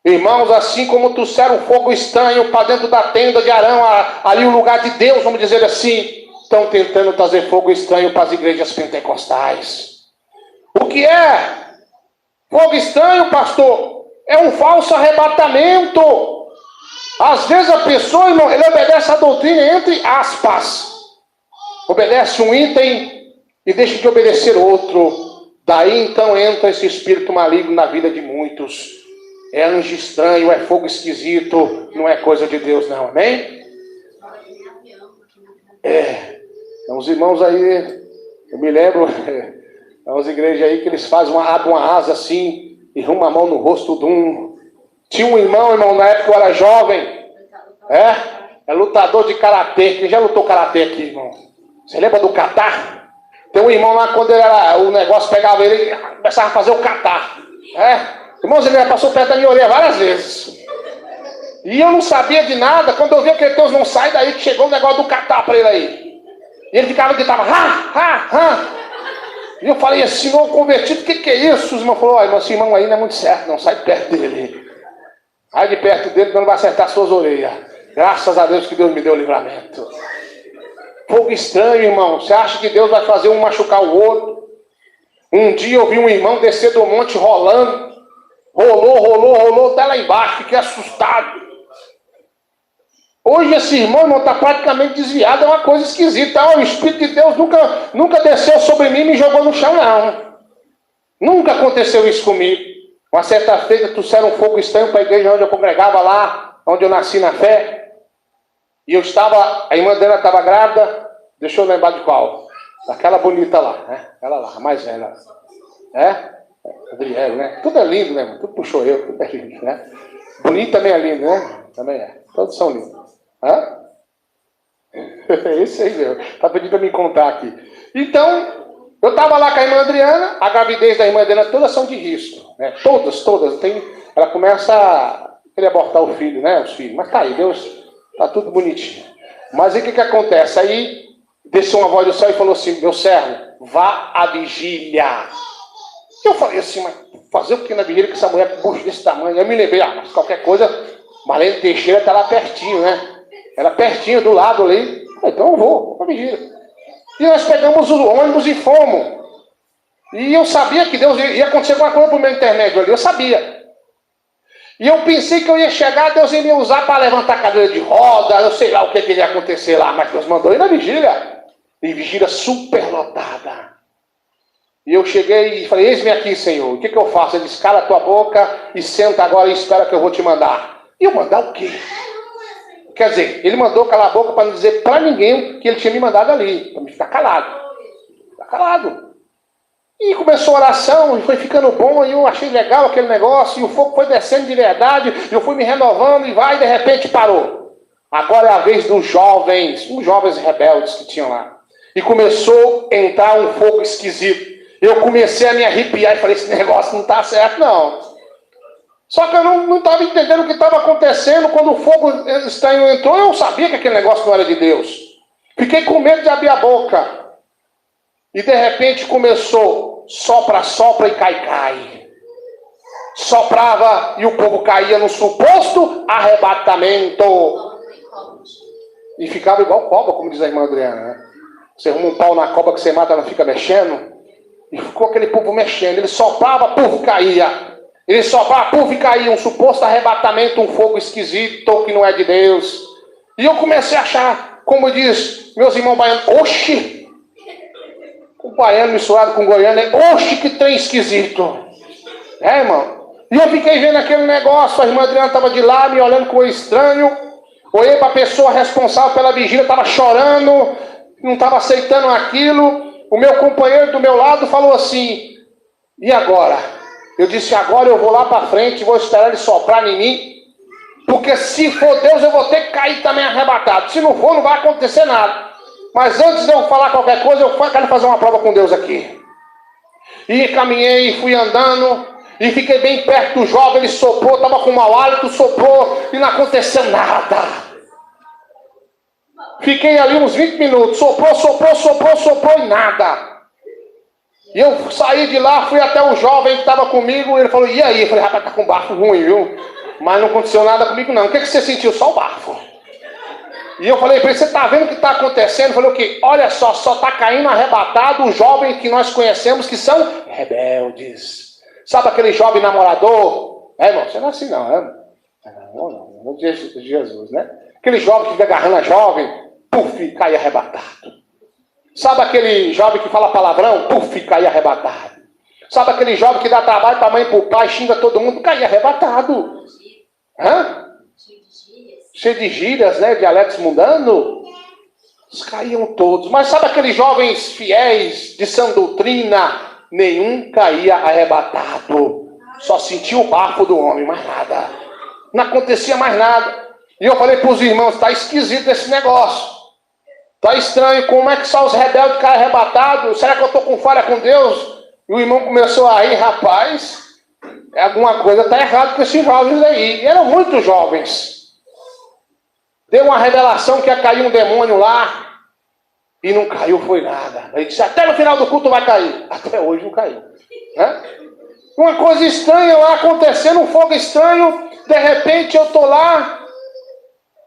Irmãos, assim como trouxeram um fogo estranho para dentro da tenda de Arão, ali o lugar de Deus, vamos dizer assim, estão tentando trazer fogo estranho para as igrejas pentecostais. O que é fogo estranho, pastor? É um falso arrebatamento. Às vezes a pessoa, irmão, ele obedece a doutrina entre aspas. Obedece um item e deixa de obedecer outro. Daí então entra esse espírito maligno na vida de muitos. É anjo estranho, é fogo esquisito, não é coisa de Deus não, amém? Tem uns irmãos aí, eu me lembro, tem umas igrejas aí que eles abrem uma asa assim, e rumam a mão no rosto de um. Tinha um irmão, na época eu era jovem, é lutador de karatê. Quem já lutou karatê aqui, irmão? Você lembra do kata? Tem um irmão lá, quando o negócio pegava ele começava a fazer o kata. Irmãos, ele já passou perto da minha orelha várias vezes. E eu não sabia de nada. Quando eu vi que Deus não sai daí, que chegou o negócio do kata para ele aí. E ele ficava gritava, E eu falei assim, irmão convertido, o que é isso? Os irmãos falaram, esse irmão aí não é muito certo, não, sai de perto dele. Sai de perto dele, não vai acertar suas orelhas. Graças a Deus que Deus me deu o livramento. Fogo estranho, irmão. Você acha que Deus vai fazer um machucar o outro? Um dia eu vi um irmão descer do monte rolando. Rolou até lá embaixo. Fiquei assustado. Hoje esse irmão está praticamente desviado. É uma coisa esquisita. O Espírito de Deus nunca desceu sobre mim e me jogou no chão, não. Nunca aconteceu isso comigo. Uma certa feita trouxeram um fogo estranho para a igreja onde eu congregava lá, onde eu nasci na fé. E a irmã dela estava grávida, deixa eu lembrar de qual? Daquela bonita lá, né? Aquela lá, a mais velha. Adriele, né? Tudo é lindo, né? Tudo puxou eu, tudo é lindo, né? Bonito também é lindo, né? Também é. Todos são lindos. Esse aí mesmo. Está pedindo para me contar aqui. Então, eu estava lá com a irmã Adriana, a gravidez da irmã Adriana, todas são de risco, né? Todas. Ela começa a querer abortar o filho, né? Os filhos. Mas tá aí, Deus... Está tudo bonitinho. Mas aí o que acontece? Aí desceu uma voz do céu e falou assim, meu servo, vá à vigília. Eu falei assim, mas fazer o que na vigília com essa mulher com bucho desse tamanho? Eu me lembrei, mas qualquer coisa, Marlene Teixeira está lá pertinho, né? Ela pertinho, do lado ali. Então eu vou para a vigília. E nós pegamos o ônibus e fomos. E eu sabia que Deus ia acontecer alguma coisa por meu intermédio ali, eu sabia. E eu pensei que eu ia chegar, Deus ia me usar para levantar cadeira de roda, eu sei lá o que ia acontecer lá, mas Deus mandou ir na vigília. E vigília superlotada. E eu cheguei e falei, eis-me aqui, Senhor, o que eu faço? Ele disse, cala a tua boca e senta agora e espera que eu vou te mandar. E eu mandar o quê? Quer dizer, ele mandou calar a boca para não dizer para ninguém que ele tinha me mandado ali, para me ficar calado. Ficar calado. E começou a oração, e foi ficando bom, e eu achei legal aquele negócio, e o fogo foi descendo de verdade, e eu fui me renovando, e de repente parou. Agora é a vez dos jovens, os jovens rebeldes que tinham lá. E começou a entrar um fogo esquisito. Eu comecei a me arrepiar e falei, esse negócio não está certo, não. Só que eu não estava entendendo o que estava acontecendo. Quando o fogo estranho entrou, eu sabia que aquele negócio não era de Deus. Fiquei com medo de abrir a boca. E de repente começou, sopra e cai. Soprava e o povo caía no suposto arrebatamento. E ficava igual cobra, como diz a irmã Adriana, né? Você arruma um pau na cobra que você mata, ela fica mexendo. E ficou aquele povo mexendo. Ele soprava, puf, caía. Ele soprava, puf, caía. Um suposto arrebatamento, um fogo esquisito que não é de Deus. E eu comecei a achar, como diz meus irmãos baianos, oxi. O baiano misturado com o goiano, oxe, que trem esquisito. Irmão? E eu fiquei vendo aquele negócio, a irmã Adriana estava de lá, me olhando com o estranho. Olhei para a pessoa responsável pela vigília, estava chorando, não estava aceitando aquilo. O meu companheiro do meu lado falou assim, e agora? Eu disse, agora eu vou lá para frente, vou esperar ele soprar em mim, porque se for Deus eu vou ter que cair também arrebatado. Se não for, não vai acontecer nada. Mas antes de eu falar qualquer coisa, eu quero fazer uma prova com Deus aqui. E caminhei, fui andando, e fiquei bem perto do jovem, ele soprou, estava com mau hálito, soprou, e não aconteceu nada. Fiquei ali uns 20 minutos, soprou e nada. E eu saí de lá, fui até o jovem que estava comigo, ele falou, e aí? Eu falei, rapaz, tá com bafo ruim, viu? Mas não aconteceu nada comigo não. O que você sentiu? Só o bafo. E eu falei para ele, você está vendo o que está acontecendo? Eu falei, o quê? Olha só está caindo arrebatado os jovens que nós conhecemos que são rebeldes. Sabe aquele jovem namorador? Irmão, você não é assim não, né? Não de Jesus, né? Aquele jovem que fica agarrando a jovem, puf, cai arrebatado. Sabe aquele jovem que fala palavrão? Puf, cai arrebatado. Sabe aquele jovem que dá trabalho para a mãe e para o pai, xinga todo mundo? Cai arrebatado. Hã? Cheio de gírias, né? Dialetos mundanos. Eles caíam todos. Mas sabe aqueles jovens fiéis, de sã doutrina? Nenhum caía arrebatado. Só sentia o bafo do homem, mais nada. Não acontecia mais nada. E eu falei para os irmãos, está esquisito esse negócio. Está estranho, como é que só os rebeldes caem arrebatados? Será que eu estou com falha com Deus? E o irmão começou a rir, rapaz, alguma coisa está errada com esses jovens aí. E eram muitos jovens. Deu uma revelação que ia cair um demônio lá. E não caiu, foi nada. Ele disse, até no final do culto vai cair. Até hoje não caiu. Né? Uma coisa estranha lá acontecendo, um fogo estranho. De repente eu estou lá.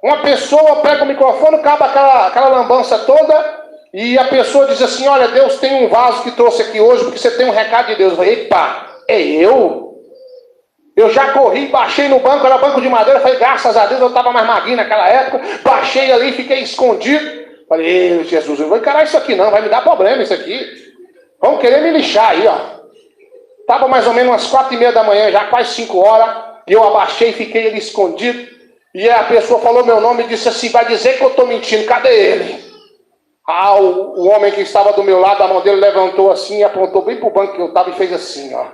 Uma pessoa pega o microfone, acaba aquela lambança toda, e a pessoa diz assim, olha, Deus tem um vaso que trouxe aqui hoje, porque você tem um recado de Deus. Eu falei, epa, é eu? Eu já corri, baixei no banco, era banco de madeira, falei, graças a Deus, eu estava mais magrinho naquela época, baixei ali, fiquei escondido. Falei, ei, Jesus, eu vou encarar isso aqui não, vai me dar problema isso aqui. Vão querer me lixar aí, ó. Estava mais ou menos umas 4:30 da manhã, já quase 5 horas, e eu abaixei, fiquei ali escondido. E a pessoa falou meu nome e disse assim, vai dizer que eu estou mentindo, cadê ele? Ah, o homem que estava do meu lado, a mão dele levantou assim, apontou bem para o banco que eu estava e fez assim, ó.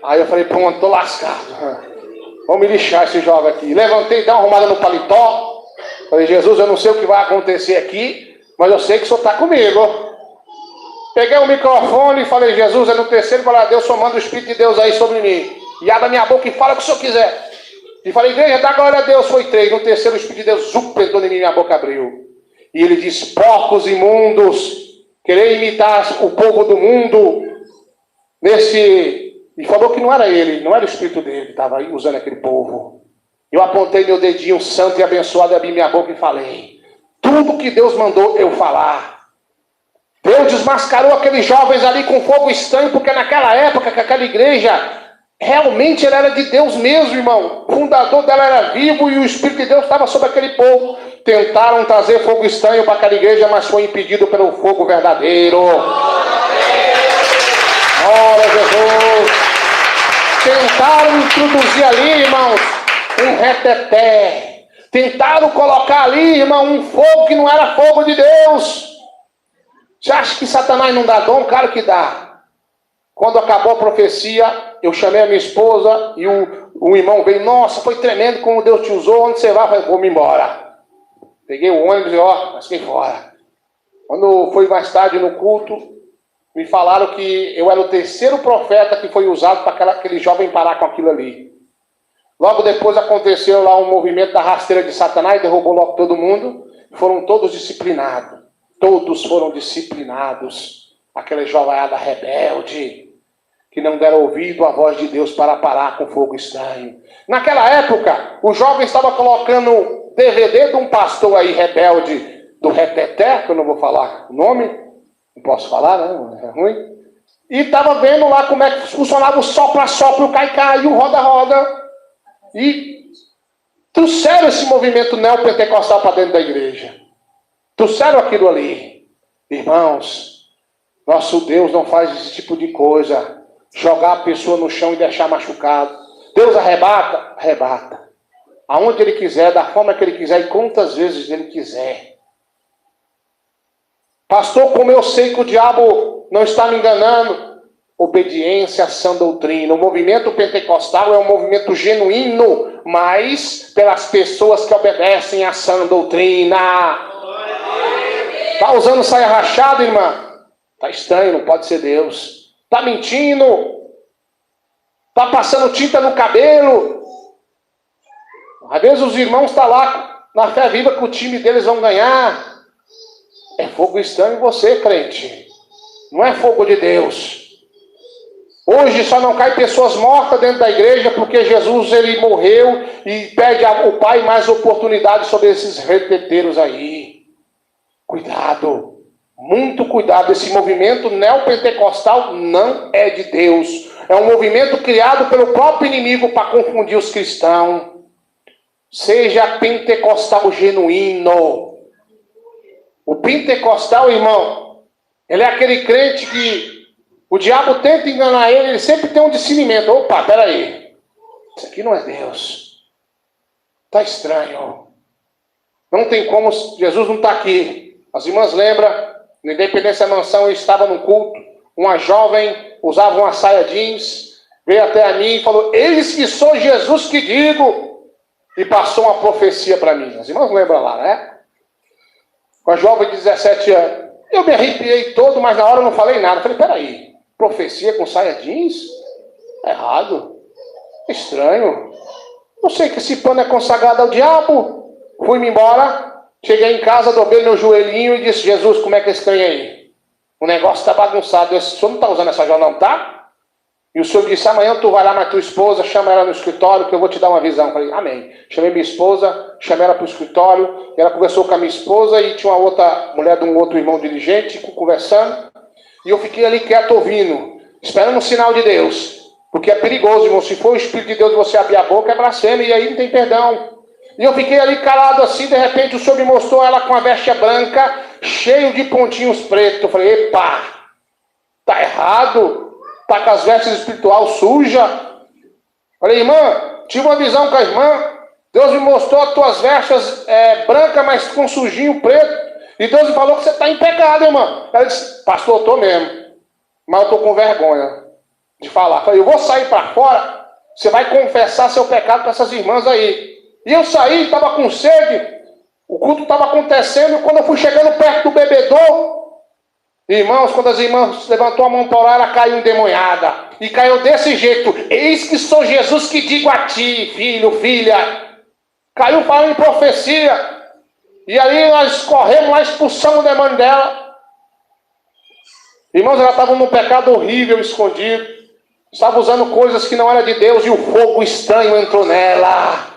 Aí eu falei, pronto, estou lascado. Vamos me lixar esse jovem aqui. Levantei, dei uma arrumada no paletó. Falei, Jesus, eu não sei o que vai acontecer aqui, mas eu sei que o senhor está comigo. Peguei o microfone e falei, Jesus, é no terceiro, falei, Deus, só manda o Espírito de Deus aí sobre mim. E abre a minha boca e fala o que o senhor quiser. E falei, igreja, dá glória a Deus, foi 3. No terceiro, o Espírito de Deus, entrou em mim, minha boca abriu. E ele diz, porcos imundos, querer imitar o povo do mundo. E falou que não era ele, não era o Espírito dele que estava usando aquele povo. Eu apontei meu dedinho santo e abençoado, abri minha boca e falei, tudo que Deus mandou eu falar. Deus desmascarou aqueles jovens ali com fogo estranho, porque naquela época, que aquela igreja... Realmente ela era de Deus mesmo, irmão. O fundador dela era vivo e o Espírito de Deus estava sobre aquele povo. Tentaram trazer fogo estranho para aquela igreja, mas foi impedido pelo fogo verdadeiro. Glória a Jesus. Tentaram introduzir ali, irmãos, um reteté. Tentaram colocar ali, irmão, um fogo que não era fogo de Deus. Você acha que Satanás não dá dom? Claro que dá. Quando acabou a profecia, eu chamei a minha esposa e o irmão veio, nossa, foi tremendo como Deus te usou, onde você vai? Eu falei, vou-me embora. Peguei o ônibus e mas fiquei fora. Quando foi mais tarde no culto, me falaram que eu era o terceiro profeta que foi usado para aquele jovem parar com aquilo ali. Logo depois aconteceu lá um movimento da rasteira de Satanás, derrubou logo todo mundo, foram todos disciplinados. Todos foram disciplinados. Aquela jovaiada rebelde, que não deram ouvido à voz de Deus para parar com fogo estranho. Naquela época, o jovem estava colocando DVD de um pastor aí rebelde, do reteté, que eu não vou falar o nome, não posso falar, né? É ruim. E estava vendo lá como é que funcionava o sopra-sopra, o cai-cai, o roda-roda. E trouxeram esse movimento neopentecostal para dentro da igreja. Trouxeram aquilo ali. Irmãos, nosso Deus não faz esse tipo de coisa. Jogar a pessoa no chão e deixar machucado. Deus arrebata? Arrebata. Aonde Ele quiser, da forma que Ele quiser e quantas vezes Ele quiser. Pastor, como eu sei que o diabo não está me enganando? Obediência à sã doutrina. O movimento pentecostal é um movimento genuíno, mas pelas pessoas que obedecem à sã doutrina. Está usando saia rachada, irmã? Está estranho, não pode ser Deus. Está mentindo? Está passando tinta no cabelo? Às vezes os irmãos estão lá na fé viva que o time deles vão ganhar. É fogo estranho em você, crente. Não é fogo de Deus. Hoje só não cai pessoas mortas dentro da igreja porque Jesus ele morreu e pede ao Pai mais oportunidade sobre esses reteteiros aí. Cuidado. Muito cuidado, esse movimento neopentecostal não é de Deus. É um movimento criado pelo próprio inimigo para confundir os cristãos. Seja pentecostal genuíno. O pentecostal, irmão, ele é aquele crente que o diabo tenta enganar ele sempre tem um discernimento. Opa, peraí. Isso aqui não é Deus. Está estranho. Não tem como, Jesus não está aqui. As irmãs lembram, na Independência Mansão, eu estava no culto, uma jovem usava uma saia jeans, veio até a mim e falou, eis que sou Jesus que digo, e passou uma profecia para mim. As irmãs lembram lá, né? Com a jovem de 17 anos. Eu me arrepiei todo, mas na hora eu não falei nada. Eu falei, peraí, profecia com saia jeans? É errado. Estranho. Eu sei que esse pano é consagrado ao diabo. Fui-me embora, cheguei em casa, dobrei meu joelhinho e disse, Jesus, como é que é esse trem aí? O negócio está bagunçado. O senhor não está usando essa joia não, tá? E o senhor disse, amanhã tu vai lá na tua esposa, chama ela no escritório que eu vou te dar uma visão. Eu falei, amém. Chamei minha esposa, chamei ela para o escritório, e ela conversou com a minha esposa e tinha uma outra mulher de um outro irmão dirigente conversando. E eu fiquei ali quieto ouvindo, esperando um sinal de Deus. Porque é perigoso, irmão. Se for o Espírito de Deus você abrir a boca, é blasfêmia e aí não tem perdão. E eu fiquei ali calado assim, de repente o Senhor me mostrou ela com a veste branca, cheio de pontinhos pretos. Eu falei, epa, tá errado, tá com as vestes espirituais sujas. Falei, irmã, tive uma visão com a irmã, Deus me mostrou as tuas vestes brancas, mas com sujinho preto. E Deus me falou que você está em pecado, irmã. Ela disse, pastor, eu estou mesmo, mas eu estou com vergonha de falar. Falei, eu vou sair para fora, você vai confessar seu pecado com essas irmãs aí. E eu saí, estava com sede, o culto estava acontecendo, e quando eu fui chegando perto do bebedor, irmãos, quando as irmãs levantou a mão para orar, ela caiu endemoniada. E caiu desse jeito, eis que sou Jesus que digo a ti, filho, filha. Caiu falando em profecia. E ali nós corremos lá, expulsamos o demônio dela. Irmãos, ela estava num pecado horrível, escondido. Estava usando coisas que não eram de Deus e o fogo estranho entrou nela.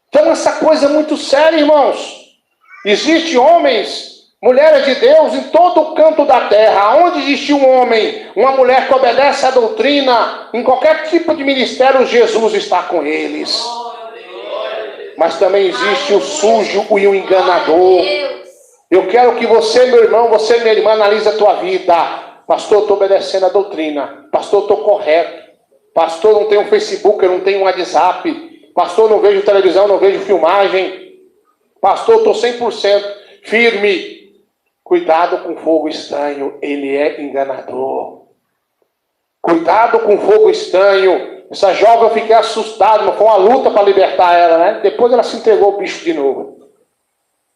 Então essa coisa é muito séria, irmãos. Existem homens, mulheres de Deus em todo o canto da terra. Onde existe um homem, uma mulher que obedece à doutrina, em qualquer tipo de ministério, Jesus está com eles. Mas também existe o sujo e o enganador. Eu quero que você, meu irmão, você, minha irmã, analise a tua vida. Pastor, eu estou obedecendo a doutrina. Pastor, eu estou correto. Pastor, eu não tenho Facebook, eu não tenho WhatsApp. Pastor, não vejo televisão, não vejo filmagem. Pastor, estou 100% firme. Cuidado com fogo estranho, ele é enganador. Cuidado com fogo estranho. Essa jovem eu fiquei assustado, mas foi uma luta para libertar ela, né? Depois ela se entregou ao bicho de novo.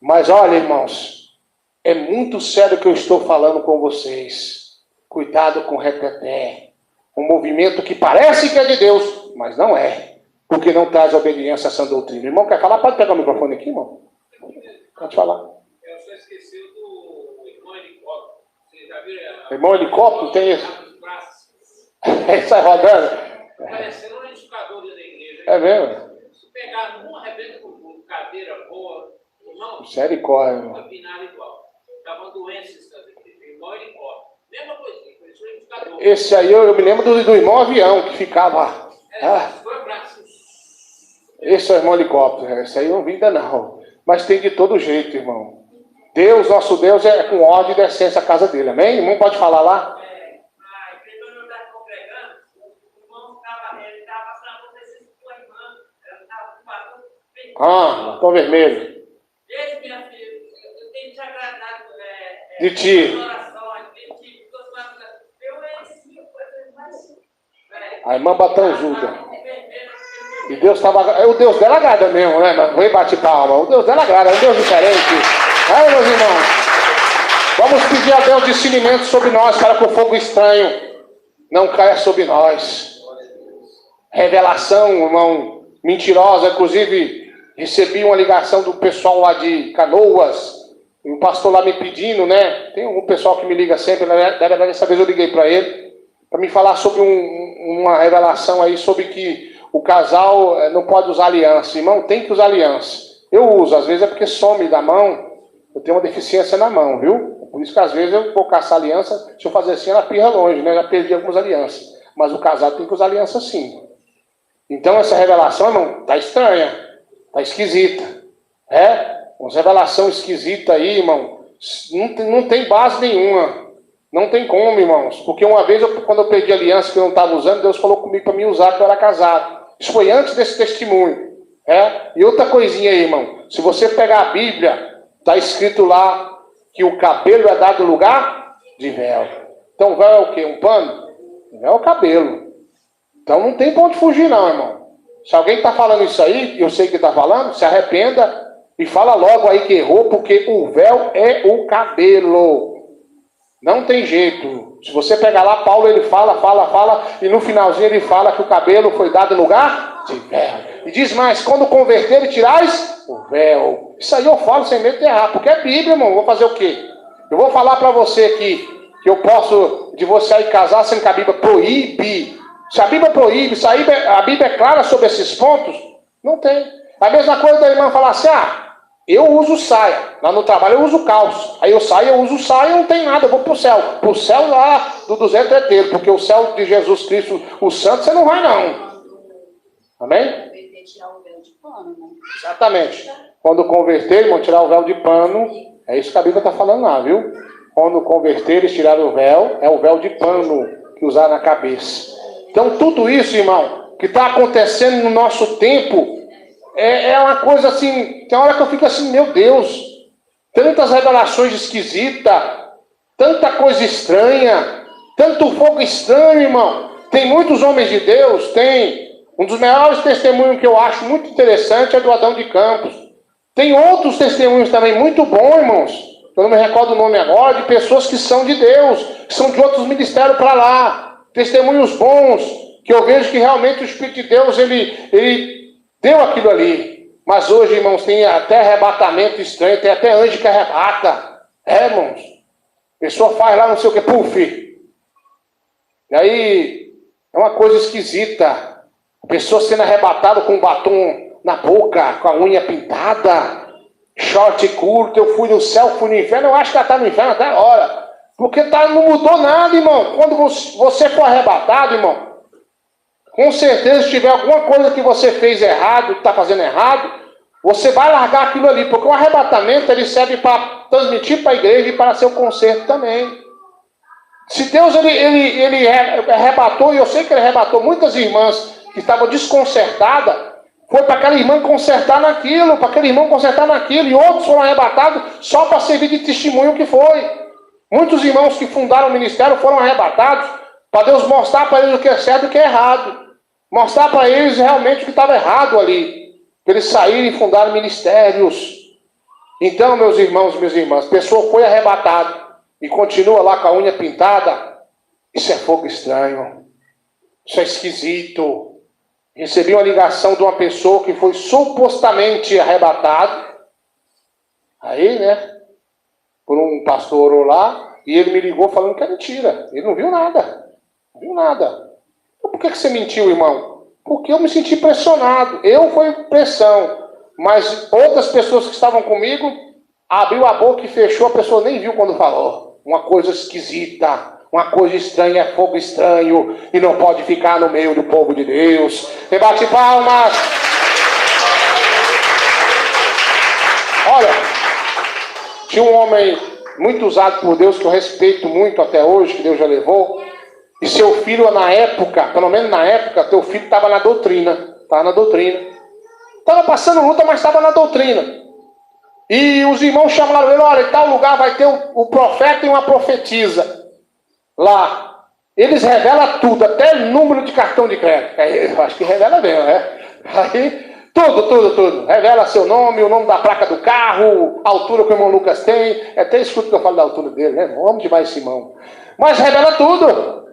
Mas olha, irmãos, é muito sério o que eu estou falando com vocês. Cuidado com o reteté. Um movimento que parece que é de Deus, mas não é. Porque não traz obediência a essa doutrina. Irmão, quer falar? Pode pegar o microfone aqui, irmão? Pode falar. Eu só esqueci do irmão helicóptero. Você já viu? Irmão helicóptero? Tem isso? Braços. Sai rodando. Parecendo um indicador da igreja. É mesmo? Se pegar um arrebenta com tudo, cadeira boa, irmão. Misericórdia, irmão. Uma binária igual. Estavam doenças também. Irmão helicóptero. Mesma coisinha, parecia um indicador. Esse aí eu me lembro do irmão avião que ficava. Foi braços. Esse é o irmão helicóptero. Esse aí eu não vi ainda não. Mas tem de todo jeito, irmão. Deus, nosso Deus, é com ordem e decência a casa dele. Amém? Irmão, pode falar lá? Tom vermelho. Esse, minha filha, eu tenho te agradado De ti. A irmã Batanzuda. E Deus estava. O Deus dela agrada mesmo, né? Vem bate palma. O Deus dela agrada, é um Deus diferente. Meus irmãos. Vamos pedir a Deus discernimento sobre nós, para que o fogo estranho não caia sobre nós. Revelação, irmão, mentirosa. Inclusive, recebi uma ligação do pessoal lá de Canoas. Um pastor lá me pedindo, né? Tem um pessoal que me liga sempre. Na verdade, dessa vez eu liguei para ele, para me falar sobre uma revelação aí, sobre que o casal não pode usar aliança. Irmão, tem que usar aliança. Eu uso, às vezes é porque some da mão. Eu tenho uma deficiência na mão, viu? Por isso que às vezes eu vou caçar aliança. Se eu fazer assim, ela pirra longe, né? Já perdi algumas alianças. Mas o casal tem que usar aliança sim. Então essa revelação, irmão, tá estranha. Tá esquisita. Uma revelação esquisita aí, irmão. Não tem base nenhuma. Não tem como, irmãos. Porque uma vez, quando eu perdi a aliança que eu não estava usando, Deus falou comigo para me usar, porque eu era casado. Isso foi antes desse testemunho. E outra coisinha aí, irmão. Se você pegar a Bíblia, está escrito lá que o cabelo é dado lugar de véu. Então, véu é o quê? Um pano? Véu é o cabelo. Então, não tem pra onde fugir, não, irmão. Se alguém está falando isso aí, eu sei que está falando, se arrependa e fala logo aí que errou, porque o véu é o cabelo. Não tem jeito. Se você pegar lá, Paulo ele fala, e no finalzinho ele fala que o cabelo foi dado em lugar de véu. E diz mais, quando converter e tirais o véu. Isso aí eu falo sem medo de errar, porque é Bíblia, irmão. Vou fazer o quê? Eu vou falar para você aqui que eu posso divorciar e casar sem que a Bíblia proíbe. Se a Bíblia proíbe, se a Bíblia é clara sobre esses pontos, não tem. A mesma coisa da irmã falar assim, eu uso saia. Lá no trabalho eu uso calça. Aí eu saio, eu uso saia, não tem nada, eu vou pro céu. Pro céu lá do 200 treteiro, porque o céu de Jesus Cristo, o santo, você não vai não. Amém? Tirar o véu de pano, né? Exatamente. Quando converter, irmão, tirar o véu de pano, é isso que a Bíblia está falando lá, viu? Quando converter e tirar o véu, é o véu de pano que usar na cabeça. Então tudo isso, irmão, que está acontecendo no nosso tempo, é uma coisa assim, tem hora que eu fico assim, meu Deus, tantas revelações esquisitas, tanta coisa estranha, tanto fogo estranho, irmão. Tem muitos homens de Deus, tem um dos maiores testemunhos que eu acho muito interessante é do Adão de Campos. Tem outros testemunhos também muito bons, irmãos, eu não me recordo o nome agora, de pessoas que são de Deus, que são de outros ministérios para lá, testemunhos bons, que eu vejo que realmente o Espírito de Deus, ele deu aquilo ali. Mas hoje, irmãos, tem até arrebatamento estranho, tem até anjo que arrebata. Irmãos. A pessoa faz lá não sei o que, puf. E aí, é uma coisa esquisita. A pessoa sendo arrebatada com um batom na boca, com a unha pintada, short curto, eu fui no céu, fui no inferno, eu acho que ela está no inferno até agora. Porque não mudou nada, irmão. Quando você for arrebatado, irmão, com certeza, se tiver alguma coisa que você fez errado, está fazendo errado, você vai largar aquilo ali, porque o arrebatamento ele serve para transmitir para a igreja e para seu conserto também. Se Deus ele arrebatou, e eu sei que ele arrebatou muitas irmãs que estavam desconcertadas, foi para aquela irmã consertar naquilo, para aquele irmão consertar naquilo, e outros foram arrebatados só para servir de testemunho que foi. Muitos irmãos que fundaram o ministério foram arrebatados para Deus mostrar para eles o que é certo e o que é errado. Mostrar para eles realmente o que estava errado ali. Para eles saírem e fundarem ministérios. Então, meus irmãos e minhas irmãs, a pessoa foi arrebatada e continua lá com a unha pintada. Isso é fogo estranho. Isso é esquisito. Recebi uma ligação de uma pessoa que foi supostamente arrebatada. Aí, né? Por um pastor lá. E ele me ligou falando que é mentira. Ele não viu nada. Não viu nada. Então, por que você mentiu, irmão? Porque eu me senti pressionado. Eu fui pressão. Mas outras pessoas que estavam comigo, abriu a boca e fechou, a pessoa nem viu quando falou. Uma coisa esquisita, uma coisa estranha, é fogo estranho, e não pode ficar no meio do povo de Deus. Rebate palmas. Olha, tinha um homem muito usado por Deus, que eu respeito muito até hoje, que Deus já levou. E seu filho, na época, pelo menos na época, teu filho estava na doutrina. Estava na doutrina. Estava passando luta, mas estava na doutrina. E os irmãos chamaram ele, olha, em tal lugar vai ter o profeta e uma profetisa. Lá. Eles revelam tudo, até o número de cartão de crédito. Eu acho que revela mesmo, né? Aí, tudo. Revela seu nome, o nome da placa do carro, a altura que o irmão Lucas tem. É até escuto que eu falo da altura dele, né? Vamos demais esse irmão. Mas revela tudo.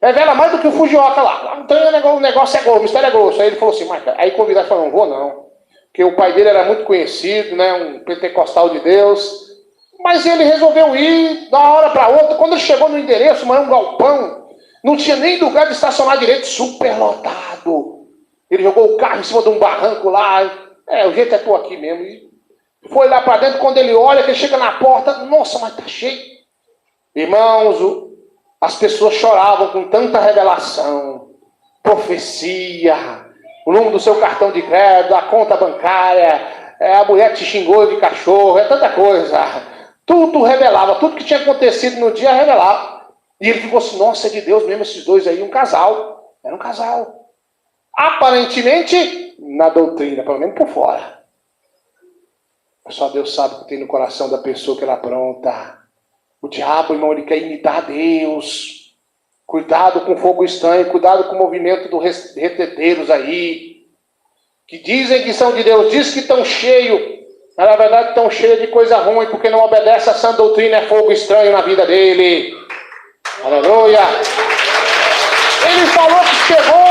Revela mais do que o Fujioka lá. Então o negócio é grosso, o mistério é grosso. Aí ele falou assim, mas aí convidado falou, não vou não. Porque o pai dele era muito conhecido, né? Um pentecostal de Deus. Mas ele resolveu ir da hora para outra. Quando ele chegou no endereço, um galpão, não tinha nem lugar de estacionar direito, super lotado. Ele jogou o carro em cima de um barranco lá. O jeito é tu aqui mesmo. E foi lá para dentro, quando ele olha, que ele chega na porta, nossa, mas tá cheio. Irmãos, as pessoas choravam com tanta revelação, profecia, o número do seu cartão de crédito, a conta bancária, A mulher te xingou de cachorro, é tanta coisa. Tudo revelava, tudo que tinha acontecido no dia revelava. E ele ficou assim, nossa, é de Deus mesmo esses dois aí, um casal. Era um casal. Aparentemente, na doutrina, pelo menos por fora. Mas só Deus sabe o que tem no coração da pessoa que ela apronta. O diabo, irmão, ele quer imitar Deus. Cuidado com o fogo estranho, cuidado com o movimento dos reteteiros aí, que dizem que são de Deus, diz que estão cheios, mas na verdade estão cheios de coisa ruim, porque não obedece a sã doutrina, é fogo estranho na vida dele. Aleluia! Ele falou que chegou,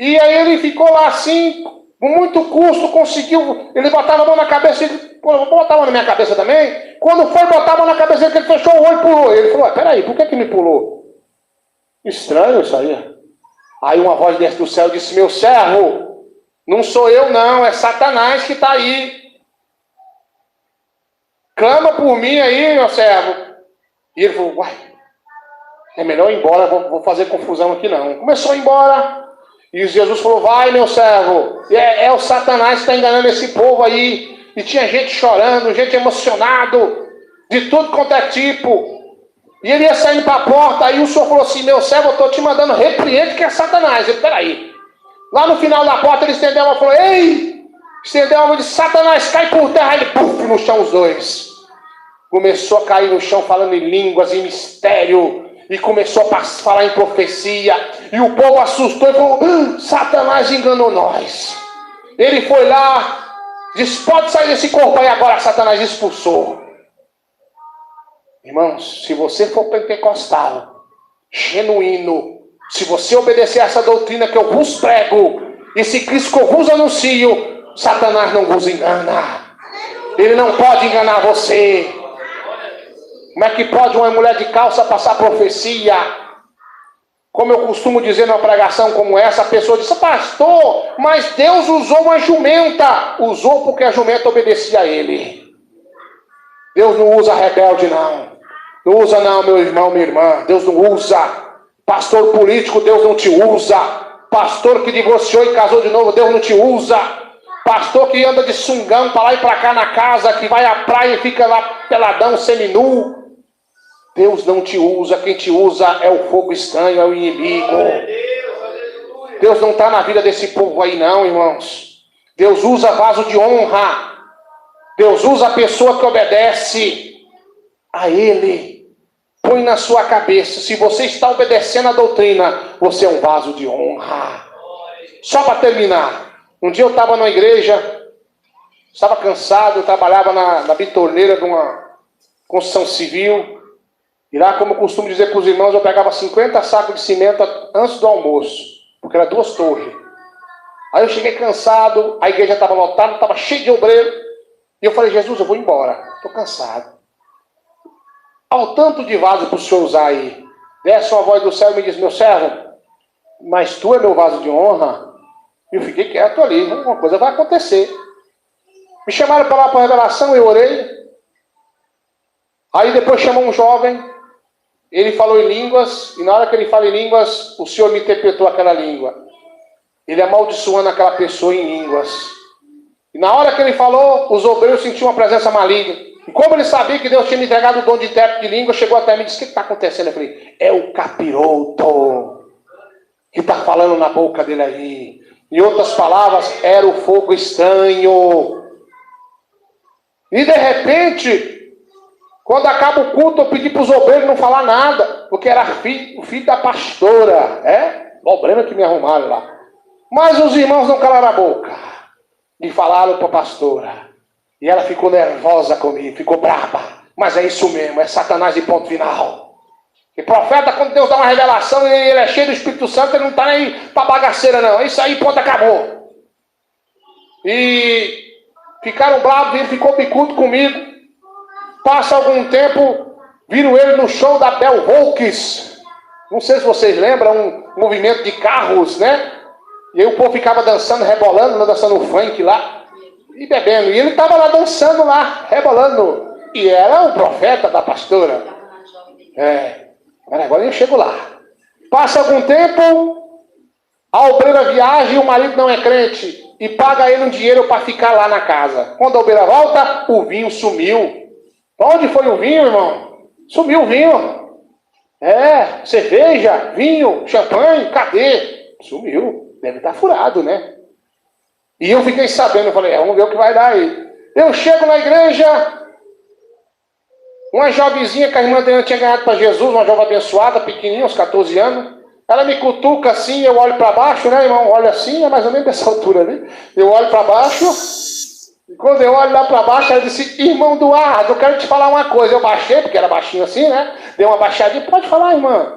e aí ele ficou lá assim, com muito custo, conseguiu, ele botava a mão na cabeça, pô, vou botar a mão na minha cabeça também. Quando foi botar a mão na cabeça dele, ele fechou o olho e pulou. Ele falou, peraí, por que me pulou? Estranho isso aí. Aí uma voz desce do céu disse, meu servo, não sou eu não, é Satanás que está aí. Clama por mim aí, meu servo. E ele falou, uai, é melhor ir embora, vou fazer confusão aqui não. Começou a ir embora. E Jesus falou, vai meu servo, é o Satanás que está enganando esse povo aí. E tinha gente chorando, gente emocionado, de tudo quanto é tipo. E ele ia saindo para a porta, aí o Senhor falou assim, meu servo, eu estou te mandando, repreende que é Satanás. Ele, peraí. Lá no final da porta ele estendeu a mão e falou, ei! Estendeu a mão e disse, Satanás, cai por terra. Ele, puf, no chão os dois. Começou a cair no chão falando em línguas, em mistério. E começou a falar em profecia. E o povo assustou e falou, Satanás enganou nós. Ele foi lá, disse, pode sair desse corpo aí agora. Satanás expulsou. Irmãos, se você for pentecostal, genuíno, se você obedecer a essa doutrina que eu vos prego, esse Cristo que eu vos anuncio, Satanás não vos engana. Ele não pode enganar você. Como é que pode uma mulher de calça passar profecia? Como eu costumo dizer numa pregação como essa, a pessoa diz, pastor, mas Deus usou uma jumenta. Usou porque a jumenta obedecia a ele. Deus não usa rebelde não. Não usa não, meu irmão, minha irmã. Deus não usa. Pastor político, Deus não te usa. Pastor que divorciou e casou de novo, Deus não te usa. Pastor que anda de sungão para lá e para cá na casa, que vai à praia e fica lá peladão, seminu. Deus não te usa, quem te usa é o fogo estranho, é o inimigo. Deus não está na vida desse povo aí não, irmãos. Deus usa vaso de honra. Deus usa a pessoa que obedece a Ele. Põe na sua cabeça, se você está obedecendo a doutrina, você é um vaso de honra. Só para terminar, um dia eu estava na igreja, estava cansado, eu trabalhava na bitorneira de uma construção civil. E lá, como eu costumo dizer para os irmãos, eu pegava 50 sacos de cimento antes do almoço, porque era 2 torres. Aí eu cheguei cansado, a igreja estava lotada, estava cheia de obreiro. E eu falei, Jesus, eu vou embora, estou cansado. Ao tanto de vaso para o senhor usar aí, desce uma voz do céu e me diz, meu servo, mas tu é meu vaso de honra? E eu fiquei quieto ali, alguma coisa vai acontecer. Me chamaram para lá para a revelação, eu orei. Aí depois chamou um jovem, ele falou em línguas, e na hora que ele fala em línguas, o Senhor me interpretou aquela língua. Ele amaldiçoando aquela pessoa em línguas. E na hora que ele falou, os obreiros sentiam uma presença maligna. E como ele sabia que Deus tinha me entregado o dom de intérprete de língua, chegou até mim e disse, o que está acontecendo? Eu falei, é o capiroto que está falando na boca dele aí. Em outras palavras, era o fogo estranho. E de repente, quando acaba o culto, eu pedi para os obreiros não falar nada, porque era o filho da pastora. Problema que me arrumaram lá. Mas os irmãos não calaram a boca e falaram para a pastora. E ela ficou nervosa comigo, ficou brava. Mas é isso mesmo, é Satanás de ponto final. E profeta, quando Deus dá uma revelação e ele é cheio do Espírito Santo, ele não está nem para bagaceira não. É isso aí, ponto, acabou. E ficaram bravos, ele ficou bicudo comigo. Passa algum tempo, viram ele no show da Bell Volks. Não sei se vocês lembram, um movimento de carros, né? E aí o povo ficava dançando, rebolando, dançando o funk lá, e bebendo. E ele estava lá dançando lá, rebolando. E era o profeta da pastora. Mas agora eu chego lá. Passa algum tempo, a obreira viaja e o marido não é crente. e paga ele um dinheiro para ficar lá na casa. Quando a ovelha volta, o vinho sumiu. Onde foi o vinho, irmão? Sumiu o vinho. Cerveja, vinho, champanhe, cadê? Sumiu. Deve estar furado, né? E eu fiquei sabendo, eu falei, vamos ver o que vai dar aí. Eu chego na igreja, uma jovenzinha que a irmã dela tinha ganhado para Jesus, uma jovem abençoada, pequenininha, uns 14 anos. Ela me cutuca assim, eu olho para baixo, né, irmão? Olha assim, é mais ou menos dessa altura, né? Eu olho para baixo, e quando eu olho lá para baixo, ela disse, irmão Eduardo, eu quero te falar uma coisa. Eu baixei, porque era baixinho assim, né? Dei uma baixadinha, pode falar, irmã.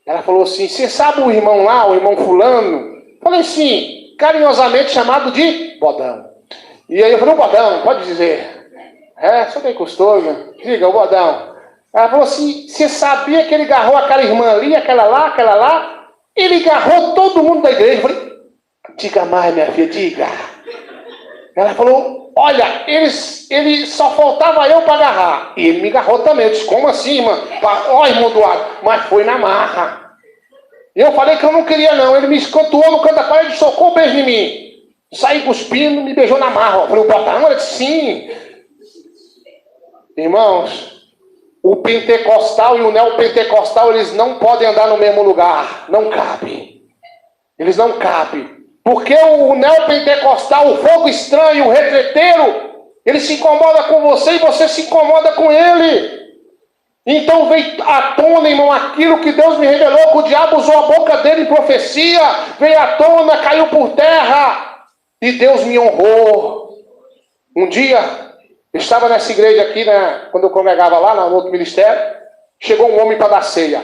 Ela falou assim, você sabe o irmão lá, o irmão fulano? Falei, sim, carinhosamente chamado de Bodão. E aí eu falei, o Bodão, pode dizer. Sou bem custoso. Diga, o Bodão. Ela falou assim, você sabia que ele agarrou aquela irmã ali, aquela lá? Ele agarrou todo mundo da igreja. Eu falei, diga mais, minha filha, diga. Ela falou, olha, ele só faltava eu para agarrar. E ele me agarrou também. Eu disse, como assim, irmã? Ó, irmão Eduardo, mas foi na marra. E eu falei que eu não queria não. Ele me escantoou no canto da parede, socou um beijo em mim. Saí cuspindo, me beijou na marra. Eu falei, o Bodão? Ele disse, sim. Irmãos, o pentecostal e o neopentecostal, eles não podem andar no mesmo lugar. Não cabe. Eles não cabem. Porque o neopentecostal, o fogo estranho, o retreteiro, ele se incomoda com você e você se incomoda com ele. Então veio à tona, irmão, aquilo que Deus me revelou, que o diabo usou a boca dele em profecia, veio à tona, caiu por terra, e Deus me honrou. Um dia, eu estava nessa igreja aqui, quando eu congregava lá, no outro ministério, chegou um homem para dar ceia.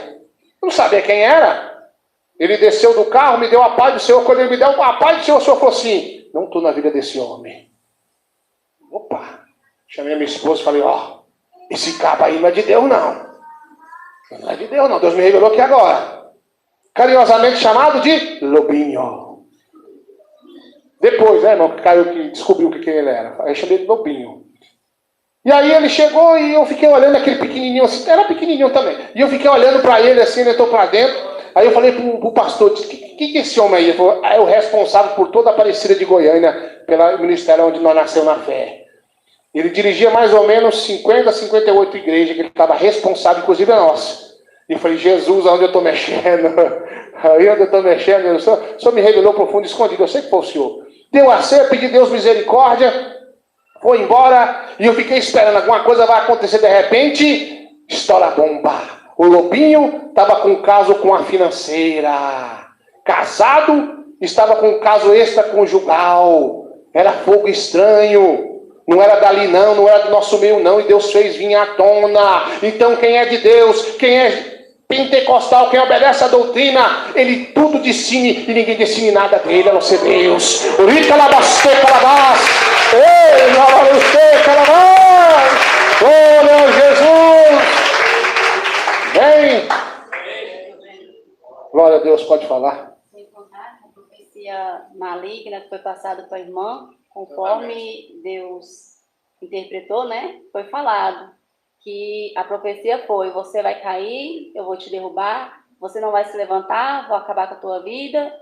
Eu não sabia quem era. Ele desceu do carro, me deu a paz do Senhor. Quando ele me deu a paz do Senhor, o Senhor falou assim, não estou na vida desse homem. Opa! Chamei a minha esposa e falei, esse cabo aí não é de Deus, não. Não é de Deus, não. Deus me revelou aqui agora. Carinhosamente chamado de Lobinho. Depois, né, irmão, que descobriu quem ele era. Aí eu chamei de Lobinho. E aí ele chegou e eu fiquei olhando aquele pequenininho assim. Era pequenininho também. E eu fiquei olhando para ele assim, ele entrou para dentro. Aí eu falei pro pastor, que é esse homem aí? Ele falou, é o responsável por toda a Aparecida de Goiânia, pelo ministério onde nós nascemos na fé. Ele dirigia mais ou menos 50, 58 igrejas, que ele estava responsável, inclusive a nossa. E eu falei, Jesus, aonde eu estou mexendo? Aí onde eu estou mexendo, o Senhor me revelou profundo e escondido, eu sei que foi o Senhor. Deu a ceia, pedi a Deus misericórdia, foi embora, e eu fiquei esperando, alguma coisa vai acontecer de repente, estoura a bomba. O Lobinho estava com um caso com a financeira. Casado, estava com um caso extraconjugal. Era fogo estranho. Não era dali não, não era do nosso meio não. E Deus fez vir à tona. Então quem é de Deus, quem é pentecostal, quem obedece a doutrina, ele tudo decine e ninguém decine nada dele, a não ser Deus. Rica labaste, calabás. Ei, labaste, calabás. Glória a Jesus. Vem! Glória a Deus, pode falar. Sem contar a profecia maligna que foi passada para a irmã, conforme Deus interpretou, né? Foi falado que a profecia foi, você vai cair, eu vou te derrubar, você não vai se levantar, vou acabar com a tua vida.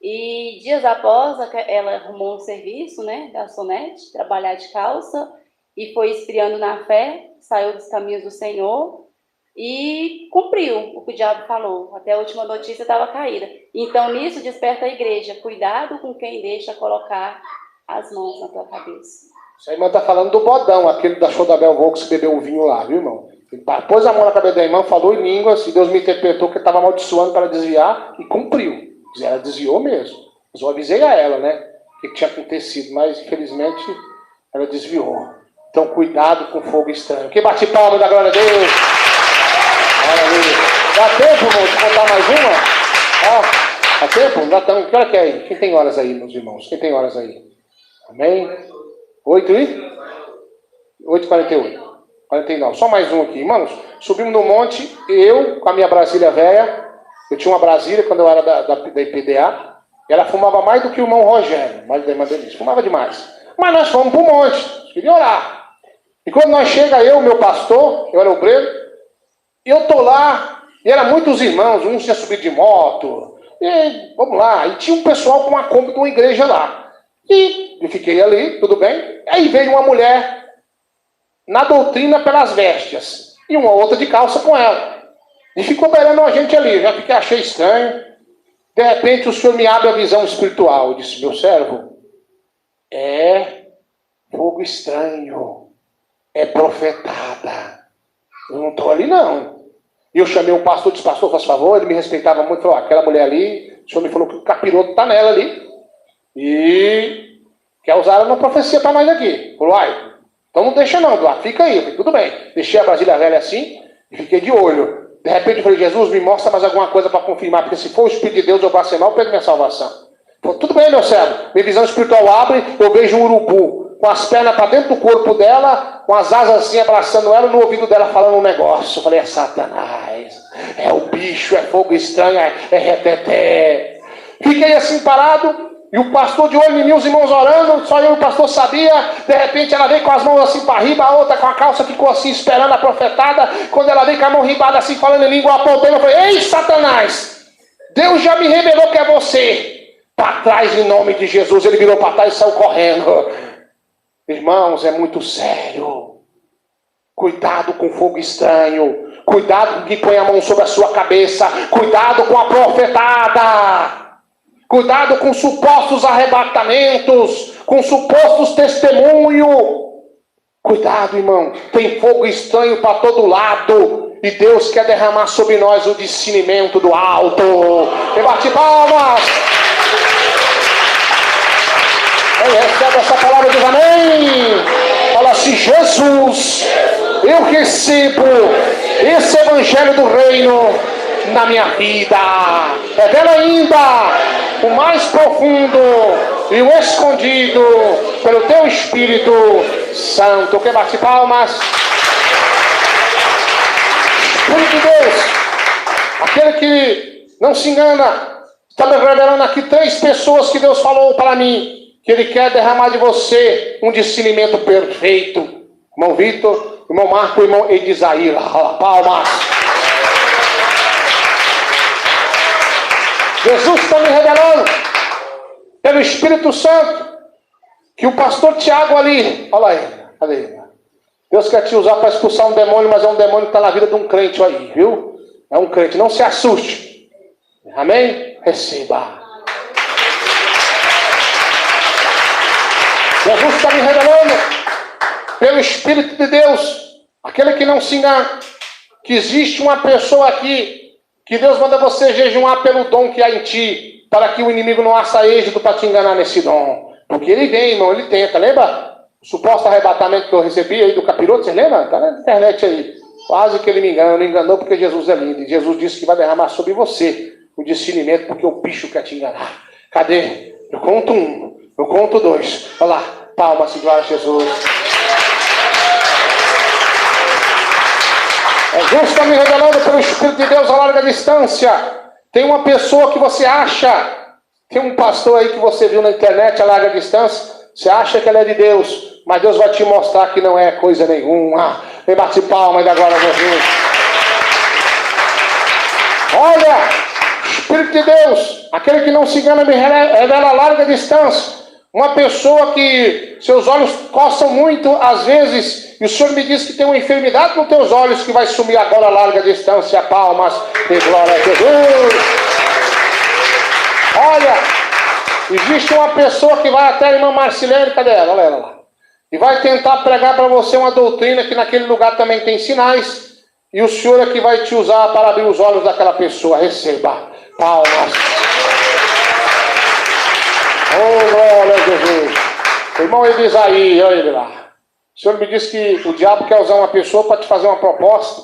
E dias após, ela arrumou um serviço, né? Garçonete, trabalhar de calça, e foi esfriando na fé, saiu dos caminhos do Senhor, e cumpriu o que o diabo falou. Até a última notícia estava caída. Então, nisso, desperta a igreja. Cuidado com quem deixa colocar as mãos na tua cabeça. Isso aí, irmã, está falando do Bodão, aquele da show da Bel Volks que bebeu o vinho lá, viu, irmão? Ele pôs a mão na cabeça da irmã, falou em línguas, e Deus me interpretou que ele estava amaldiçoando para desviar, e cumpriu. Ela desviou mesmo. Mas eu avisei a ela, né? O que tinha acontecido, mas infelizmente ela desviou. Então, cuidado com fogo estranho. Quem bate palma da glória a Deus? Aleluia. Dá tempo, irmão, de contar mais uma? Dá tempo? Dá tempo? Que hora que é aí? Quem tem horas aí, meus irmãos? Quem tem horas aí? Amém? 8h48. 49. Só mais um aqui. Irmãos, subimos no monte, eu com a minha Brasília velha. Eu tinha uma Brasília quando eu era da IPDA. E ela fumava mais do que o irmão Rogério, mais da irmã Denise. Fumava demais. Mas nós fomos para o monte. Queria orar. E quando nós chega eu, meu pastor, eu era obreiro, e eu tô lá, e eram muitos irmãos, uns tinham subido de moto, e vamos lá, e tinha um pessoal com uma Kombi de uma igreja lá. E eu fiquei ali, tudo bem. Aí veio uma mulher na doutrina pelas vestes e uma outra de calça com ela. E ficou beirando a gente ali. Já fiquei, achei estranho. De repente o Senhor me abre a visão espiritual. Eu disse, meu servo, é fogo estranho. É profetada. Eu não estou ali não. E eu chamei o pastor, disse, pastor, faz favor. Ele me respeitava muito. Falou, aquela mulher ali, o Senhor me falou que o capiroto está nela ali. E quer usar ela na profecia para nós aqui. Falou, ai, então não deixa não, Eduardo, fica aí. Eu falei, tudo bem. Deixei a Brasília Velha assim e fiquei de olho. De repente eu falei, Jesus, me mostra mais alguma coisa para confirmar, porque se for o Espírito de Deus eu vou mal, eu perco minha salvação. Falei, tudo bem, meu servo. Minha visão espiritual abre, eu vejo um urubu com as pernas para dentro do corpo dela, com as asas assim abraçando ela, no ouvido dela falando um negócio. Eu falei, é Satanás, é o bicho, é fogo estranho, é reteté. Fiquei assim parado. E o pastor de olho em mim, os irmãos orando, só eu e o pastor sabia. De repente ela veio com as mãos assim para riba, a outra com a calça ficou assim esperando a profetada. Quando ela veio com a mão ribada assim, falando em língua, apontando, eu falei, ei Satanás, Deus já me revelou que é você. Para trás em nome de Jesus. Ele virou para trás e saiu correndo. Irmãos, é muito sério. Cuidado com fogo estranho. Cuidado com quem põe a mão sobre a sua cabeça. Cuidado com a profetada. Cuidado com supostos arrebatamentos, com supostos testemunhos. Cuidado, irmão. Tem fogo estranho para todo lado. E Deus quer derramar sobre nós o discernimento do alto. Bate palmas. Quem recebe essa palavra diz amém. Fala assim, Jesus, eu recebo esse evangelho do reino na minha vida. Revela ainda o mais profundo e o escondido pelo teu Espírito Santo. Quem bate palmas? Espírito de Deus, aquele que não se engana, está me revelando aqui 3 pessoas que Deus falou para mim, que Ele quer derramar de você um discernimento perfeito. Irmão Vitor, irmão Marco, irmão Edisaíra. Palmas. Jesus está me revelando, pelo Espírito Santo, que o pastor Tiago ali, olha aí, cadê ele? Deus quer te usar para expulsar um demônio, mas é um demônio que está na vida de um crente aí, viu? É um crente, não se assuste. Amém? Receba. Jesus está me revelando, pelo Espírito de Deus, aquele que não se engana, que existe uma pessoa aqui, que Deus manda você jejuar pelo dom que há em ti, para que o inimigo não acha êxito para te enganar nesse dom. Porque ele vem, irmão, ele tenta. Lembra o suposto arrebatamento que eu recebi aí do capiroto? Você lembra? Está na internet aí. Quase que ele me engana, não enganou porque Jesus é lindo. E Jesus disse que vai derramar sobre você o discernimento, porque o bicho quer te enganar. Cadê? Eu conto 1, eu conto 2. Olha lá, palmas, glória a Jesus. Jesus está me revelando pelo Espírito de Deus a larga distância. Tem uma pessoa que você acha, tem um pastor aí que você viu na internet a larga distância, você acha que ele é de Deus, mas Deus vai te mostrar que não é coisa nenhuma. Vem bate palma e dá glória a Jesus. Olha, Espírito de Deus, aquele que não se engana me revela a larga distância. Uma pessoa que seus olhos coçam muito às vezes, e o Senhor me diz que tem uma enfermidade nos teus olhos que vai sumir agora a larga distância. Palmas e glória a Jesus. Olha, existe uma pessoa que vai até a irmã Marcilene, cadê ela? Olha ela lá. E vai tentar pregar para você uma doutrina que naquele lugar também tem sinais, e o Senhor é que vai te usar para abrir os olhos daquela pessoa. Receba. Palmas. Oh, glória a Jesus. O irmão Elisaí, olha ele lá. O Senhor me disse que o diabo quer usar uma pessoa para te fazer uma proposta,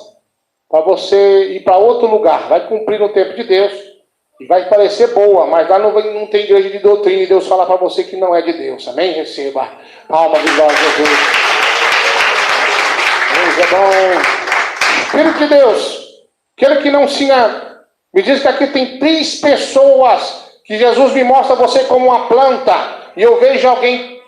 para você ir para outro lugar. Vai cumprir no tempo de Deus e vai parecer boa, mas lá não tem igreja de doutrina e Deus fala para você que não é de Deus. Amém? Receba. Palmas de glória a Jesus. Deus é bom. Espírito de Deus, aquele que não se engana, me diz que aqui tem 3 pessoas que Jesus me mostra você como uma planta, e eu vejo alguém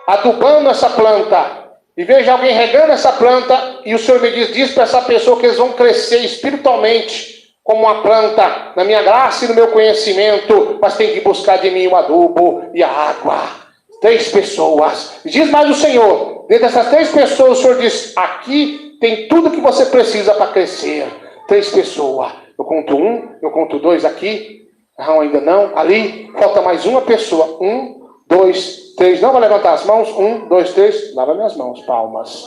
adubando essa planta, e vejo alguém regando essa planta, e o Senhor me diz para essa pessoa que eles vão crescer espiritualmente como uma planta, na minha graça e no meu conhecimento, mas tem que buscar de mim o adubo e a água. 3 pessoas. E diz mais o Senhor, dentro dessas 3 pessoas, o Senhor diz, aqui tem tudo que você precisa para crescer. 3 pessoas. Eu conto 1, eu conto 2 aqui. Não, ainda não. Ali, falta mais uma pessoa. 1, 2, 3. Não vai levantar as mãos. 1, 2, 3. Lava minhas mãos. Palmas.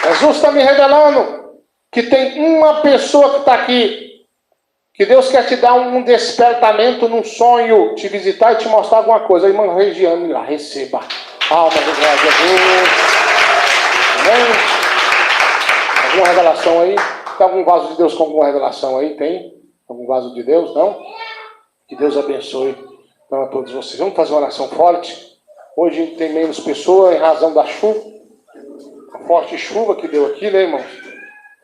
Jesus está me revelando que tem uma pessoa que está aqui, que Deus quer te dar um despertamento num sonho, te visitar e te mostrar alguma coisa. A irmã Regiane lá, receba. Palmas de glória a Deus. Amém? Alguma revelação aí? Tem algum vaso de Deus com alguma revelação aí? Tem? Algum vaso de Deus? Não? Que Deus abençoe então, a todos vocês. Vamos fazer uma oração forte. Hoje tem menos pessoas em razão da chuva. A forte chuva que deu aqui, né, irmãos?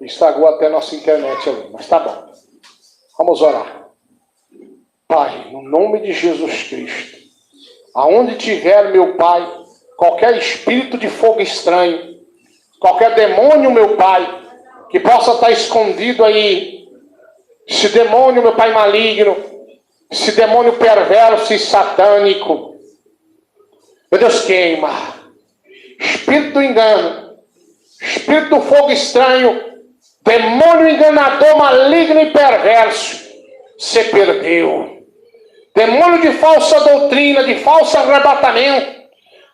Estragou até a nossa internet ali. Mas tá bom. Vamos orar. Pai, no nome de Jesus Cristo, aonde tiver, meu Pai, qualquer espírito de fogo estranho, qualquer demônio, meu Pai, que possa estar escondido aí, esse demônio, meu Pai, maligno, esse demônio perverso e satânico, meu Deus, queima. Espírito do engano, espírito do fogo estranho, demônio enganador, maligno e perverso, você perdeu. Demônio de falsa doutrina, de falso arrebatamento,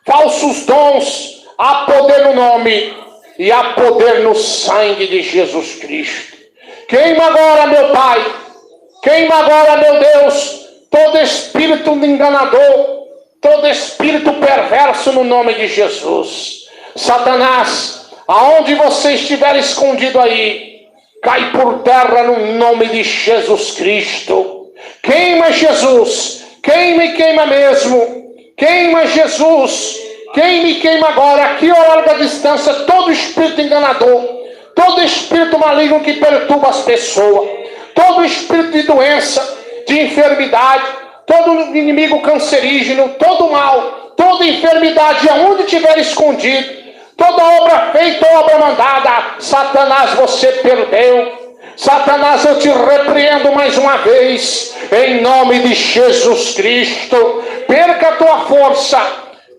falsos dons, há poder no nome e há poder no sangue de Jesus Cristo. Queima agora, meu Pai, queima agora, meu Deus, todo espírito enganador, todo espírito perverso no nome de Jesus. Satanás, aonde você estiver escondido aí, cai por terra no nome de Jesus Cristo. Queima, Jesus, queima e queima mesmo. Queima, Jesus, queima e queima agora, aqui a larga distância, todo espírito enganador, todo espírito maligno que perturba as pessoas, todo espírito de doença, de enfermidade, todo inimigo cancerígeno, todo mal, toda enfermidade, aonde estiver escondido, toda obra feita, obra mandada, Satanás, você perdeu. Satanás, eu te repreendo mais uma vez, em nome de Jesus Cristo. Perca a tua força,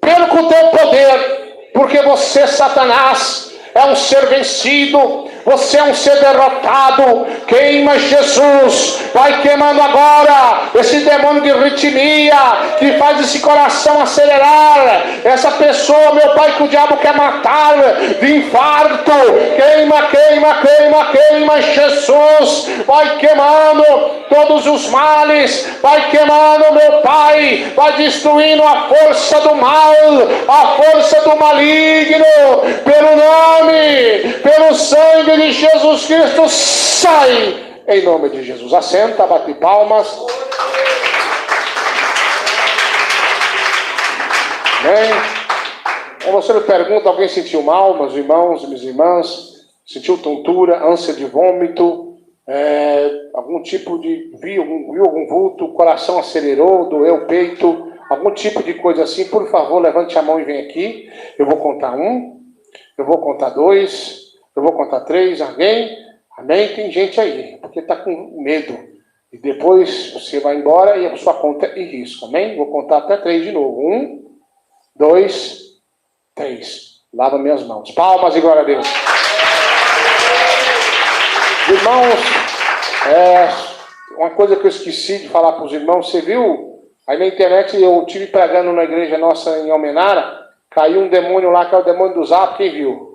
perca o teu poder, porque você, Satanás, é um ser vencido, você é um ser derrotado. Queima, Jesus, vai queimando agora esse demônio de arritmia que faz esse coração acelerar, essa pessoa, meu Pai, que o diabo quer matar, de infarto. Queima, queima, queima, queima, Jesus, vai queimando todos os males, vai queimando, meu Pai, vai destruindo a força do mal, a força do maligno, pelo nome, pelo sangue de Jesus Cristo, sai em nome de Jesus. Assenta, bate palmas. Amém. Aí você me pergunta, alguém sentiu mal, meus irmãos e minhas irmãs? Sentiu tontura, ânsia de vômito, algum tipo de... viu algum vulto, o coração acelerou, doeu o peito, algum tipo de coisa assim? Por favor, levante a mão e vem aqui. Eu vou contar 1, eu vou contar 2, eu vou contar 3, alguém? Amém? Tem gente aí, porque está com medo. E depois você vai embora e a sua conta é risco. Amém? Vou contar até 3 de novo. 1, 2, 3. Lava minhas mãos. Palmas e glória a Deus. Irmãos, uma coisa que eu esqueci de falar para os irmãos, você viu? Aí na internet eu estive pregando na igreja nossa em Almenara, caiu um demônio lá, que é o demônio do Zap, quem viu?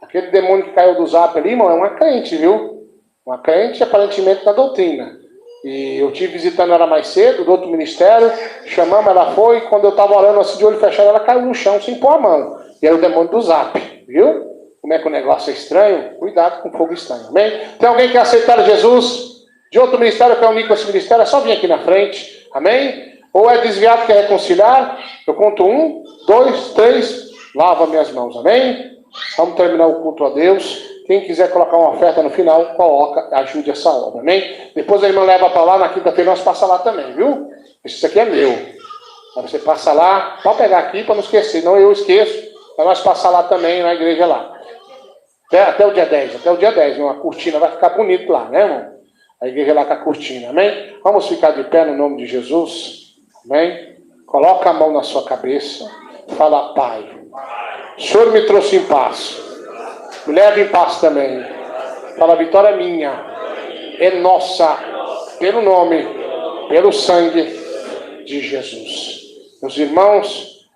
Aquele demônio que caiu do Zap ali, irmão, é uma crente, viu? Uma crente aparentemente na doutrina. E eu estive visitando ela mais cedo, do outro ministério, chamamos, ela foi, e quando eu estava orando assim de olho fechado, ela caiu no chão sem pôr a mão. E era o demônio do Zap, viu? Como é que o negócio é estranho? Cuidado com o fogo estranho, amém? Tem alguém que quer aceitar Jesus? De outro ministério, quer unir com esse ministério? É só vir aqui na frente, amém? Ou é desviado, quer reconciliar? Eu conto 1, 2, 3, lava minhas mãos, amém? Vamos terminar o culto a Deus. Quem quiser colocar uma oferta no final, coloca, ajude essa obra, amém? Depois a irmã leva para lá, na quinta-feira nós passa lá também, viu? Isso aqui é meu. Aí você passa lá, pode pegar aqui para não esquecer, não eu esqueço, mas nós passar lá também na igreja lá. Até o dia 10, uma cortina vai ficar bonito lá, né, irmão? A igreja lá com a cortina, amém? Vamos ficar de pé no nome de Jesus, amém? Coloca a mão na sua cabeça, fala: Pai, o Senhor me trouxe em paz, me leva em paz também. Fala: a vitória é minha, é nossa, pelo nome, pelo sangue de Jesus. Meus irmãos,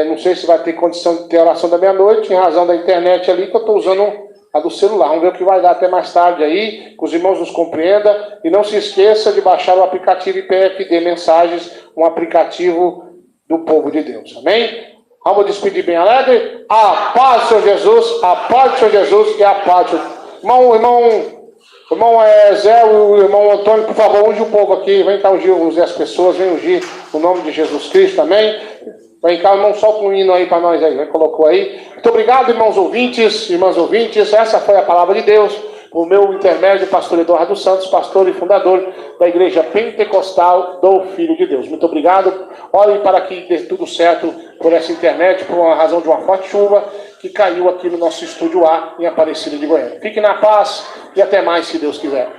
não sei se vai ter condição de ter oração da meia-noite, em razão da internet ali, que eu estou usando a do celular. Vamos ver o que vai dar até mais tarde aí, que os irmãos nos compreendam. E não se esqueça de baixar o aplicativo IPFD Mensagens, um aplicativo do povo de Deus. Amém? Vamos despedir bem alegre. A paz do Senhor Jesus, a paz do Senhor Jesus e a paz do Senhor. Irmão Zé e o irmão Antônio, por favor, unge o povo aqui. Vem cá ungir as pessoas, vem ungir o nome de Jesus Cristo, amém? Vem cá, irmão, solta um hino aí para nós aí, colocou aí. Muito obrigado, irmãos ouvintes, irmãs ouvintes. Essa foi a palavra de Deus, por meu intermédio, pastor Eduardo Santos, pastor e fundador da Igreja Pentecostal do Filho de Deus. Muito obrigado. Olhem para que dê tudo certo por essa internet, por uma razão de uma forte chuva que caiu aqui no nosso estúdio A, em Aparecida de Goiânia. Fiquem na paz e até mais, se Deus quiser.